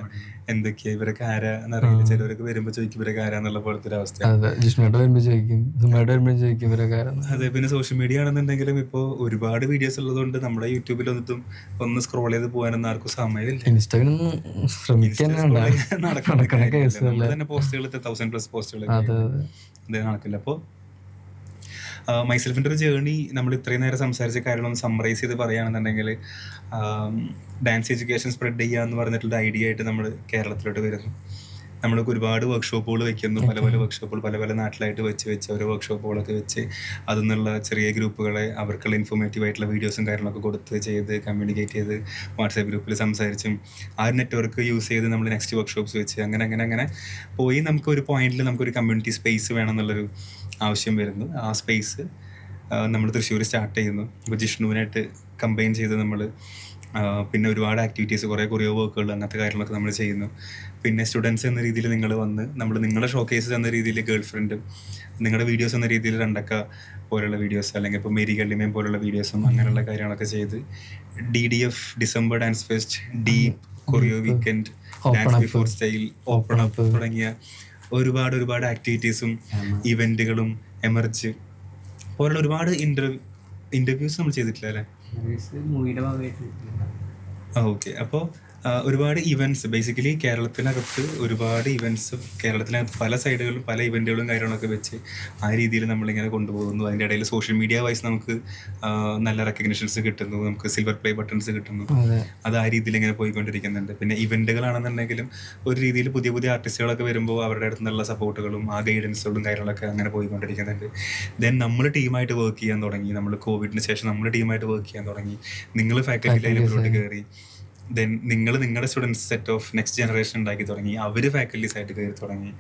എന്തൊക്കെയാ ഇവരൊക്കെ ആരാന്ന് അറിയില്ല. ചിലവരൊക്കെ വരുമ്പോൾ ചോദിക്കും ഇവരൊക്കെ ആരാന്നുള്ള പോലത്തെ ഒരു അവസ്ഥ. അതെ, ജിഷ്ണോട്ട് വരുമ്പോൾ ചോദിക്കും, സുമേട്ട് വരുമ്പോൾ ചോദിക്കും ഇവരൊക്കെ ആരാന്ന്. അതെ, പിന്നെ സോഷ്യൽ മീഡിയ ആണെന്നുണ്ടെങ്കിലും ഇപ്പോൾ ഒരുപാട് വീഡിയോസ് ഉള്ളതുകൊണ്ട് നമ്മുടെ യൂട്യൂബിൽ ഒന്ന് സ്ക്രോൾ ചെയ്ത് പോകാനൊന്നും ആർക്കും സമയമില്ല. ഇൻസ്റ്റാഗ്രാം ശ്രമിക്കാൻ നടക്കുന്ന കേസ് തന്നെ പോസ്റ്റുകൾ 1000+ പോസ്റ്റുകൾ നടക്കില്ല. അപ്പോൾ മൈസെൽഫിൻ്റെ ഒരു ജേണി നമ്മൾ ഇത്രയും നേരം സംസാരിച്ച കാര്യങ്ങളൊന്ന് സമ്മറൈസ് ചെയ്ത് പറയുകയാണെന്നുണ്ടെങ്കിൽ ഡാൻസ് എഡ്യൂക്കേഷൻ സ്പ്രെഡ് ചെയ്യുക എന്ന് പറഞ്ഞിട്ടുള്ള ഐഡിയ ആയിട്ട് നമ്മൾ കേരളത്തിലോട്ട് വരുന്നു. നമ്മൾക്ക് ഒരുപാട് വർക്ക്ഷോപ്പുകൾ വെക്കുന്നു. പല വർക്ക്ഷോപ്പുകൾ പല നാട്ടിലായിട്ട് വെച്ച് ഓരോ വർക്ക്ഷോപ്പുകളൊക്കെ വെച്ച് അതിൽ നിന്നുള്ള ചെറിയ ഗ്രൂപ്പുകളെ അവർക്കുള്ള ഇൻഫോർമേറ്റീവ് ആയിട്ടുള്ള വീഡിയോസും കാര്യങ്ങളൊക്കെ കൊടുത്ത് ചെയ്ത് കമ്മ്യൂണിക്കേറ്റ് ചെയ്ത് വാട്സാപ്പ് ഗ്രൂപ്പിൽ സംസാരിച്ചും ആ നെറ്റ്വർക്ക് യൂസ് ചെയ്ത് നമ്മൾ നെക്സ്റ്റ് വർക്ക്ഷോപ്സ് വെച്ച് അങ്ങനെ പോയി നമുക്ക് ഒരു പോയിന്റിൽ നമുക്കൊരു കമ്മ്യൂണിറ്റി സ്പേസ് വേണം എന്നുള്ളൊരു ആവശ്യം വരുന്നു. ആ സ്പേസ് നമ്മൾ തൃശ്ശൂർ സ്റ്റാർട്ട് ചെയ്യുന്നു. ഇപ്പോൾ ജിഷ്ണുവിനായിട്ട് കമ്പൈൻ ചെയ്ത് നമ്മൾ പിന്നെ ഒരുപാട് ആക്ടിവിറ്റീസ് കുറേ കൊറിയോ വർക്കുകൾ അങ്ങനത്തെ കാര്യങ്ങളൊക്കെ നമ്മൾ ചെയ്യുന്നു. പിന്നെ സ്റ്റുഡൻസ് എന്ന രീതിയിൽ നിങ്ങൾ വന്ന് നിങ്ങളുടെ ഷോക്കേസസ് എന്ന രീതിയിൽ ഗേൾ ഫ്രണ്ടും നിങ്ങളുടെ വീഡിയോസ് എന്ന രീതിയിൽ രണ്ടക്ക പോലുള്ള വീഡിയോസ് അല്ലെങ്കിൽ ഇപ്പോൾ മേരി ഗള്ളിമേം പോലുള്ള വീഡിയോസും അങ്ങനെയുള്ള കാര്യങ്ങളൊക്കെ ചെയ്ത് DDF December dance fest, deep choreo weekend, dance before style, open up തുടങ്ങിയ ഒരുപാട് ആക്ടിവിറ്റീസും ഇവൻറ്റുകളും എമർജ് പോലുള്ള ഒരുപാട് ഇൻ്റർവ്യൂസ് നമ്മൾ ചെയ്തിട്ടില്ല അല്ലേ? മൂവിയുടെ ഭാഗമായിട്ട്. ഓക്കെ. അപ്പോൾ ഒരുപാട് ഇവൻറ്റ്സ് ബേസിക്കലി കേരളത്തിനകത്ത് ഒരുപാട് ഇവൻറ്റ്സ് കേരളത്തിനകത്ത് പല സൈഡുകളിലും പല ഇവൻറ്റുകളും കാര്യങ്ങളൊക്കെ വെച്ച് ആ രീതിയിൽ നമ്മളിങ്ങനെ കൊണ്ടുപോകുന്നു. അതിൻ്റെ ഇടയിൽ സോഷ്യൽ മീഡിയ വൈസ് നമുക്ക് നല്ല റെക്കഗ്നിഷൻസ് കിട്ടുന്നു, നമുക്ക് സിൽവർ പ്ലേ ബട്ടൺസ് കിട്ടുന്നു. അത് ആ രീതിയിൽ ഇങ്ങനെ പോയിക്കൊണ്ടിരിക്കുന്നുണ്ട്. പിന്നെ ഇവൻറ്റുകളാണെന്നുണ്ടെങ്കിലും ഒരു രീതിയിൽ പുതിയ പുതിയ ആർട്ടിസ്റ്റുകളൊക്കെ വരുമ്പോൾ അവരുടെ അടുത്ത് നിന്നുള്ള സപ്പോർട്ടുകളും ആ ഗൈഡൻസുകളും കാര്യങ്ങളൊക്കെ അങ്ങനെ പോയിക്കൊണ്ടിരിക്കുന്നുണ്ട്. ദെൻ നമ്മൾ ടീമായിട്ട് വർക്ക് ചെയ്യാൻ തുടങ്ങി. നമ്മൾ കോവിഡിന് ശേഷം നമ്മൾ ടീമായിട്ട് വർക്ക് ചെയ്യാൻ തുടങ്ങി. നിങ്ങൾ ഫാക്കൽറ്റി ലൈനിലോട്ട് കയറി. ദെൻ നിങ്ങൾ നിങ്ങളുടെ students set of next generation ഉണ്ടാക്കി തുടങ്ങി. അവർ ഫാക്കൽറ്റീസ് ആയിട്ട് കയറി തുടങ്ങി.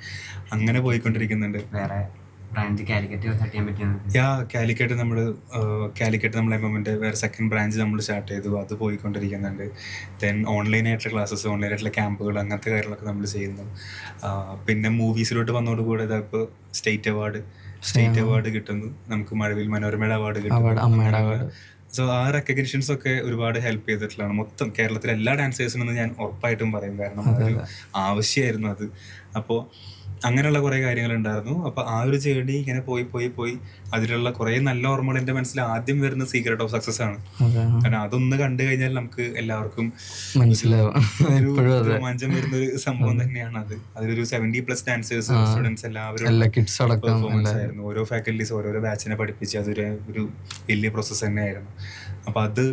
അങ്ങനെ പോയിക്കൊണ്ടിരിക്കുന്നുണ്ട്. വേറെ ബ്രാഞ്ച് കാലിക്കറ്റ് സ്റ്റാർട്ട് ചെയ്യാൻ പറ്റുന്നത് കാലിക്കറ്റ് നമ്മൾ എംഎമ്മിൻ്റെ വേറെ സെക്കൻഡ് ബ്രാഞ്ച് നമ്മൾ സ്റ്റാർട്ട് ചെയ്തു. അത് പോയിക്കൊണ്ടിരിക്കുന്നുണ്ട്. ദെൻ ഓൺലൈനായിട്ടുള്ള ക്ലാസ്സസ്, ഓൺലൈനായിട്ടുള്ള ക്യാമ്പുകൾ, അങ്ങനത്തെ കാര്യങ്ങളൊക്കെ നമ്മൾ ചെയ്യുന്നു. പിന്നെ മൂവീസിലോട്ട് വന്നതോടുകൂടെ ഇപ്പോൾ സ്റ്റേറ്റ് അവാർഡ് കിട്ടുന്നു നമുക്ക്. മഴവിൽ മനോരമയുടെ അവാർഡ് കിട്ടുന്നു. സോ ആ റെക്കഗ്നിഷൻസ് ഒക്കെ ഒരുപാട് ഹെൽപ്പ് ചെയ്തിട്ടുള്ളതാണ്. മൊത്തം കേരളത്തിലെ എല്ലാ ഡാൻസേഴ്സിനും ഞാൻ ഉറപ്പായിട്ടും പറയും, കാരണം അതൊരു ആവശ്യമായിരുന്നു അത്. അപ്പോൾ അങ്ങനെയുള്ള കുറേ കാര്യങ്ങളുണ്ടായിരുന്നു. അപ്പോൾ ആ ഒരു ജേർണി ഇങ്ങനെ പോയി അതിലുള്ള കുറേ നല്ല ഓർമ്മകൾ എൻ്റെ മനസ്സിൽ ആദ്യം വരുന്ന സീക്രട്ട് ഓഫ് സക്സസ് ആണ്. കാരണം അതൊന്ന് കണ്ടു കഴിഞ്ഞാൽ നമുക്ക് എല്ലാവർക്കും രോമാഞ്ചം വരുന്ന ഒരു സംഭവം തന്നെയാണ് അത്. അതിലൊരു 70+ ഡാൻസേഴ്സ്, സ്റ്റുഡൻസ് എല്ലാവരും പെർഫോമൻസ് ആയിരുന്നു. ഓരോ ഫാക്കൽറ്റീസ് ഓരോരോ ബാച്ചിനെ പഠിപ്പിച്ച് അതൊരു വലിയ പ്രോസസ്സ് തന്നെയായിരുന്നു. അപ്പോൾ അത്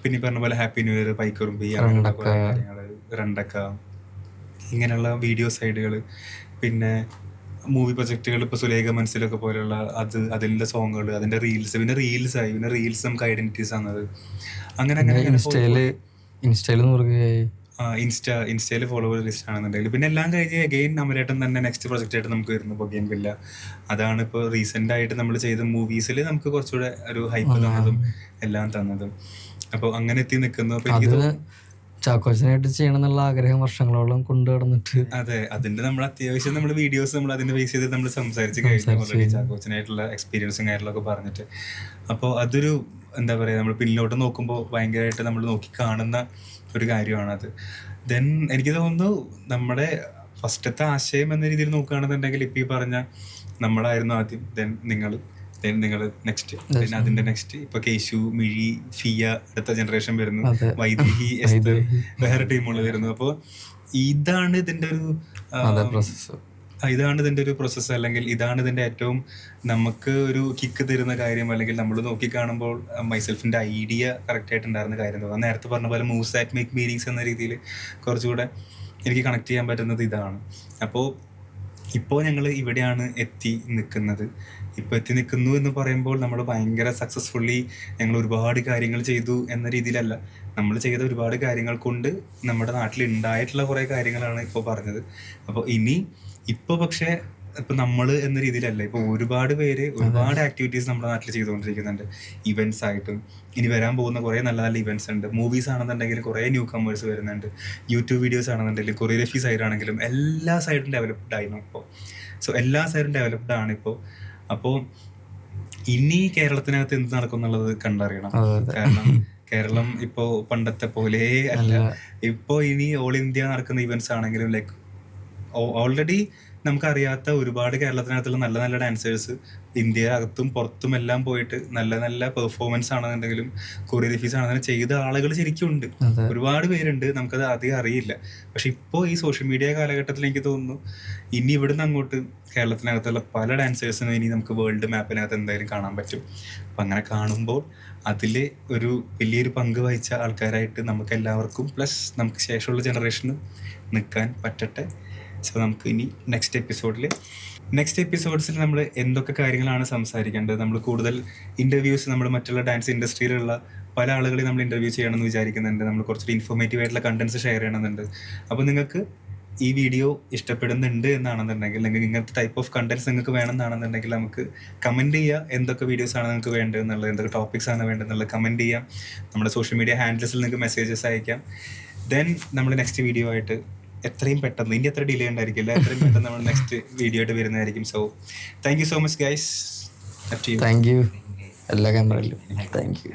പിന്നെ പറഞ്ഞ പോലെ ഹാപ്പി ന്യൂ ഇയർ, പൈക്കുറുമ്പി, അങ്ങനെയുള്ള കുറേ കാര്യങ്ങൾ, രണ്ടക്ക, ഇങ്ങനെയുള്ള വീഡിയോ സൈഡുകൾ, പിന്നെ മൂവി പ്രൊജക്റ്റുകൾ, ഇപ്പോൾ സുലേഖ മനസ്സിലൊക്കെ പോലെയുള്ള അതിൻ്റെ സോങ്ങുകൾ, അതിൻ്റെ റീൽസ്, പിന്നെ റീൽസ് നമുക്ക് ഐഡന്റിറ്റീസ് ആണത്. അങ്ങനെ ഇൻസ്റ്റയിൽ ഫോളോവേഴ്സ് ലിസ്റ്റ് ആണെന്നുണ്ടെങ്കിൽ. പിന്നെ എല്ലാം കഴിഞ്ഞ് അഗെയിൻ അമരേട്ടൻ തന്നെ നെക്സ്റ്റ് പ്രൊജക്റ്റ് ആയിട്ട് നമുക്ക് വരുന്നു ബൊഗെയിൻവില്ല. അതാണ് ഇപ്പോൾ റീസെൻ്റ് ആയിട്ട് നമ്മൾ ചെയ്ത മൂവീസിൽ നമുക്ക് കുറച്ചുകൂടെ ഒരു ഹൈപ്പ് തന്നതും എല്ലാം തന്നതും. അപ്പോൾ അങ്ങനെ എത്തി നിൽക്കുന്നു. അപ്പോൾ എനിക്ക് ചാക്കോച്ചനായിട്ട് ചെയ്യണം എന്നുള്ള ആഗ്രഹം വർഷങ്ങളോളം കൊണ്ടു നടന്നിട്ട്, അതെ, അതിന്റെ നമ്മൾ അത്യാവശ്യം നമ്മൾ വീഡിയോസ് നമ്മൾ അതിന്റെ ബേസ് ചെയ്ത് നമ്മൾ സംസാരിച്ച് കഴിഞ്ഞു ഓൾറെഡി, ചാക്കോച്ചനായിട്ടുള്ള എക്സ്പീരിയൻസും കാര്യങ്ങളൊക്കെ പറഞ്ഞിട്ട്. അപ്പോൾ അതൊരു എന്താ പറയുക, നമ്മൾ പിന്നിലോട്ട് നോക്കുമ്പോൾ ഭയങ്കരമായിട്ട് നമ്മൾ നോക്കി കാണുന്ന ഒരു കാര്യമാണത്. ദെൻ എനിക്ക് തോന്നുന്നു നമ്മുടെ ഫസ്റ്റത്തെ ആശയം എന്ന രീതിയിൽ നോക്കുകയാണെന്നുണ്ടെങ്കിൽ ഇപ്പോൾ ഈ പറഞ്ഞ നമ്മളായിരുന്നു ആദ്യം, ദെൻ നിങ്ങൾ നെക്സ്റ്റ്, പിന്നെ അതിന്റെ നെക്സ്റ്റ് ഇപ്പൊ കേശു, മിഴി, ഫിയ, അടുത്ത ജനറേഷൻ വരുന്നു, വൈദേഹി, എസ്തർ, വേറെ ടീമുകൾ വരുന്നു. അപ്പോൾ ഇതാണ് ഇതിന്റെ ഒരു പ്രോസസ്സ്, അല്ലെങ്കിൽ ഇതാണ് ഇതിന്റെ ഏറ്റവും നമുക്ക് ഒരു കിക്ക് തരുന്ന കാര്യം, അല്ലെങ്കിൽ നമ്മൾ നോക്കി കാണുമ്പോൾ മൈസെൽഫിന്റെ ഐഡിയ കറക്റ്റ് ആയിട്ടുണ്ടായിരുന്ന കാര്യം തോന്നുന്നു. നേരത്തെ പറഞ്ഞ പോലെ മൂവ്സ് ദാറ്റ് മേക്ക് മീനിങ്സ് എന്ന രീതിയിൽ കുറച്ചുകൂടെ എനിക്ക് കണക്ട് ചെയ്യാൻ പറ്റുന്നത് ഇതാണ്. അപ്പോൾ ഇപ്പോൾ ഞങ്ങൾ ഇവിടെയാണ് എത്തി നിൽക്കുന്നത്. ഇപ്പോൾ എത്തി നിൽക്കുന്നു എന്ന് പറയുമ്പോൾ നമ്മൾ ഭയങ്കര സക്സസ്ഫുള്ളി ഞങ്ങൾ ഒരുപാട് കാര്യങ്ങൾ ചെയ്തു എന്ന രീതിയിലല്ല. നമ്മൾ ചെയ്ത ഒരുപാട് കാര്യങ്ങൾ കൊണ്ട് നമ്മുടെ നാട്ടിൽ ഉണ്ടായിട്ടുള്ള കുറേ കാര്യങ്ങളാണ് ഇപ്പോൾ പറഞ്ഞത്. അപ്പോൾ ഇപ്പോൾ പക്ഷേ ഇപ്പം നമ്മൾ എന്ന രീതിയിലല്ല, ഇപ്പോൾ ഒരുപാട് പേര് ഒരുപാട് ആക്ടിവിറ്റീസ് നമ്മുടെ നാട്ടിൽ ചെയ്തുകൊണ്ടിരിക്കുന്നുണ്ട്. ഇവൻറ്റ്സ് ആയിട്ടും ഇനി വരാൻ പോകുന്ന കുറേ നല്ല നല്ല ഇവൻറ്റ്സ് ഉണ്ട്. മൂവീസ് ആണെന്നുണ്ടെങ്കിൽ കുറേ ന്യൂ കമേഴ്സ് വരുന്നുണ്ട്. യൂട്യൂബ് വീഡിയോസ് ആണെന്നുണ്ടെങ്കിൽ കൊറിയോഗ്രഫി സൈഡാണെങ്കിലും എല്ലാ സൈഡും ഡെവലപ്ഡ് ആയിരുന്നു ഇപ്പോൾ. സോ എല്ലാ സൈഡും ഡെവലപ്ഡ് ആണ് ഇപ്പോൾ. അപ്പോൾ ഇനി കേരളത്തിനകത്ത് എന്ത് നടക്കും എന്നുള്ളത് കണ്ടറിയണം. കാരണം കേരളം ഇപ്പോൾ പണ്ടത്തെ പോലെ അല്ല. ഇപ്പോൾ ഇനി ഓൾ ഇന്ത്യ നടക്കുന്ന ഇവൻറ്റ്സ് ആണെങ്കിലും ലൈക്ക് ഓൾറെഡി നമുക്കറിയാത്ത ഒരുപാട് കേരളത്തിനകത്തുള്ള നല്ല നല്ല ഡാൻസേഴ്സ് ഇന്ത്യ അകത്തും പുറത്തും എല്ലാം പോയിട്ട് നല്ല നല്ല പെർഫോമൻസ് ആണെന്നുണ്ടെങ്കിലും കൊറിയോഗ്രഫീസ് ആണെന്നുണ്ടെങ്കിലും ചെയ്ത ആളുകൾ ശരിക്കും ഉണ്ട്. ഒരുപാട് പേരുണ്ട്, നമുക്കത് അധികം അറിയില്ല. പക്ഷെ ഇപ്പോൾ ഈ സോഷ്യൽ മീഡിയ കാലഘട്ടത്തിൽ എനിക്ക് തോന്നുന്നു ഇനി ഇവിടുന്ന് അങ്ങോട്ട് കേരളത്തിനകത്തുള്ള പല ഡാൻസേഴ്സിനും ഇനി നമുക്ക് വേൾഡ് മാപ്പിനകത്ത് എന്തായാലും കാണാൻ പറ്റും. അപ്പം അങ്ങനെ കാണുമ്പോൾ അതിൽ ഒരു വലിയൊരു പങ്ക് വഹിച്ച ആൾക്കാരായിട്ട് നമുക്ക് എല്ലാവർക്കും പ്ലസ് നമുക്ക് ശേഷമുള്ള ജനറേഷന് നിൽക്കാൻ പറ്റട്ടെ. സോ നമുക്ക് ഇനി നെക്സ്റ്റ് എപ്പിസോഡ്സിൽ നമ്മൾ എന്തൊക്കെ കാര്യങ്ങളാണ് സംസാരിക്കേണ്ടത്, നമ്മൾ കൂടുതൽ ഇൻ്റർവ്യൂസ്, നമ്മൾ മറ്റുള്ള ഡാൻസ് ഇൻഡസ്ട്രിയിലുള്ള പല ആളുകളെയും നമ്മൾ ഇൻ്റർവ്യൂ ചെയ്യണമെന്ന് വിചാരിക്കുന്നുണ്ട്. നമ്മൾ കുറച്ചൊരു ഇൻഫോർമേറ്റീവ് ആയിട്ടുള്ള കണ്ടൻസ് ഷെയർ ചെയ്യണമെന്നുണ്ട്. അപ്പോൾ നിങ്ങൾക്ക് ഈ വീഡിയോ ഇഷ്ടപ്പെടുന്നുണ്ട് എന്നാണെന്നുണ്ടെങ്കിൽ, അല്ലെങ്കിൽ ഇങ്ങനത്തെ ടൈപ്പ് ഓഫ് കണ്ടൻസ് നിങ്ങൾക്ക് വേണമെന്നാണെന്നുണ്ടെങ്കിൽ നമുക്ക് കമൻറ്റ് ചെയ്യുക. എന്തൊക്കെ വീഡിയോസ് ആണ് നിങ്ങൾക്ക് വേണ്ടതെന്നുള്ളത്, എന്തൊക്കെ ടോപ്പിക്സ് ആണ് വേണ്ടതെന്നുള്ളത് കമൻറ്റ് ചെയ്യാം. നമ്മുടെ സോഷ്യൽ മീഡിയ ഹാൻഡിൽസിൽ നിങ്ങൾക്ക് മെസ്സേജസ് അയക്കാം. ദെൻ നമ്മൾ നെക്സ്റ്റ് വീഡിയോ ആയിട്ട് എത്രയും പെട്ടെന്ന്, ഇനി എത്ര ഡിലേ ഉണ്ടായിരിക്കില്ല, എത്രയും പെട്ടെന്ന് നമ്മൾ നെക്സ്റ്റ് വീഡിയോ ആയിട്ട് വരുന്നതായിരിക്കും. So thank you so much guys. Thank you എല്ലാ ക്യാമറയിലും. Thank you.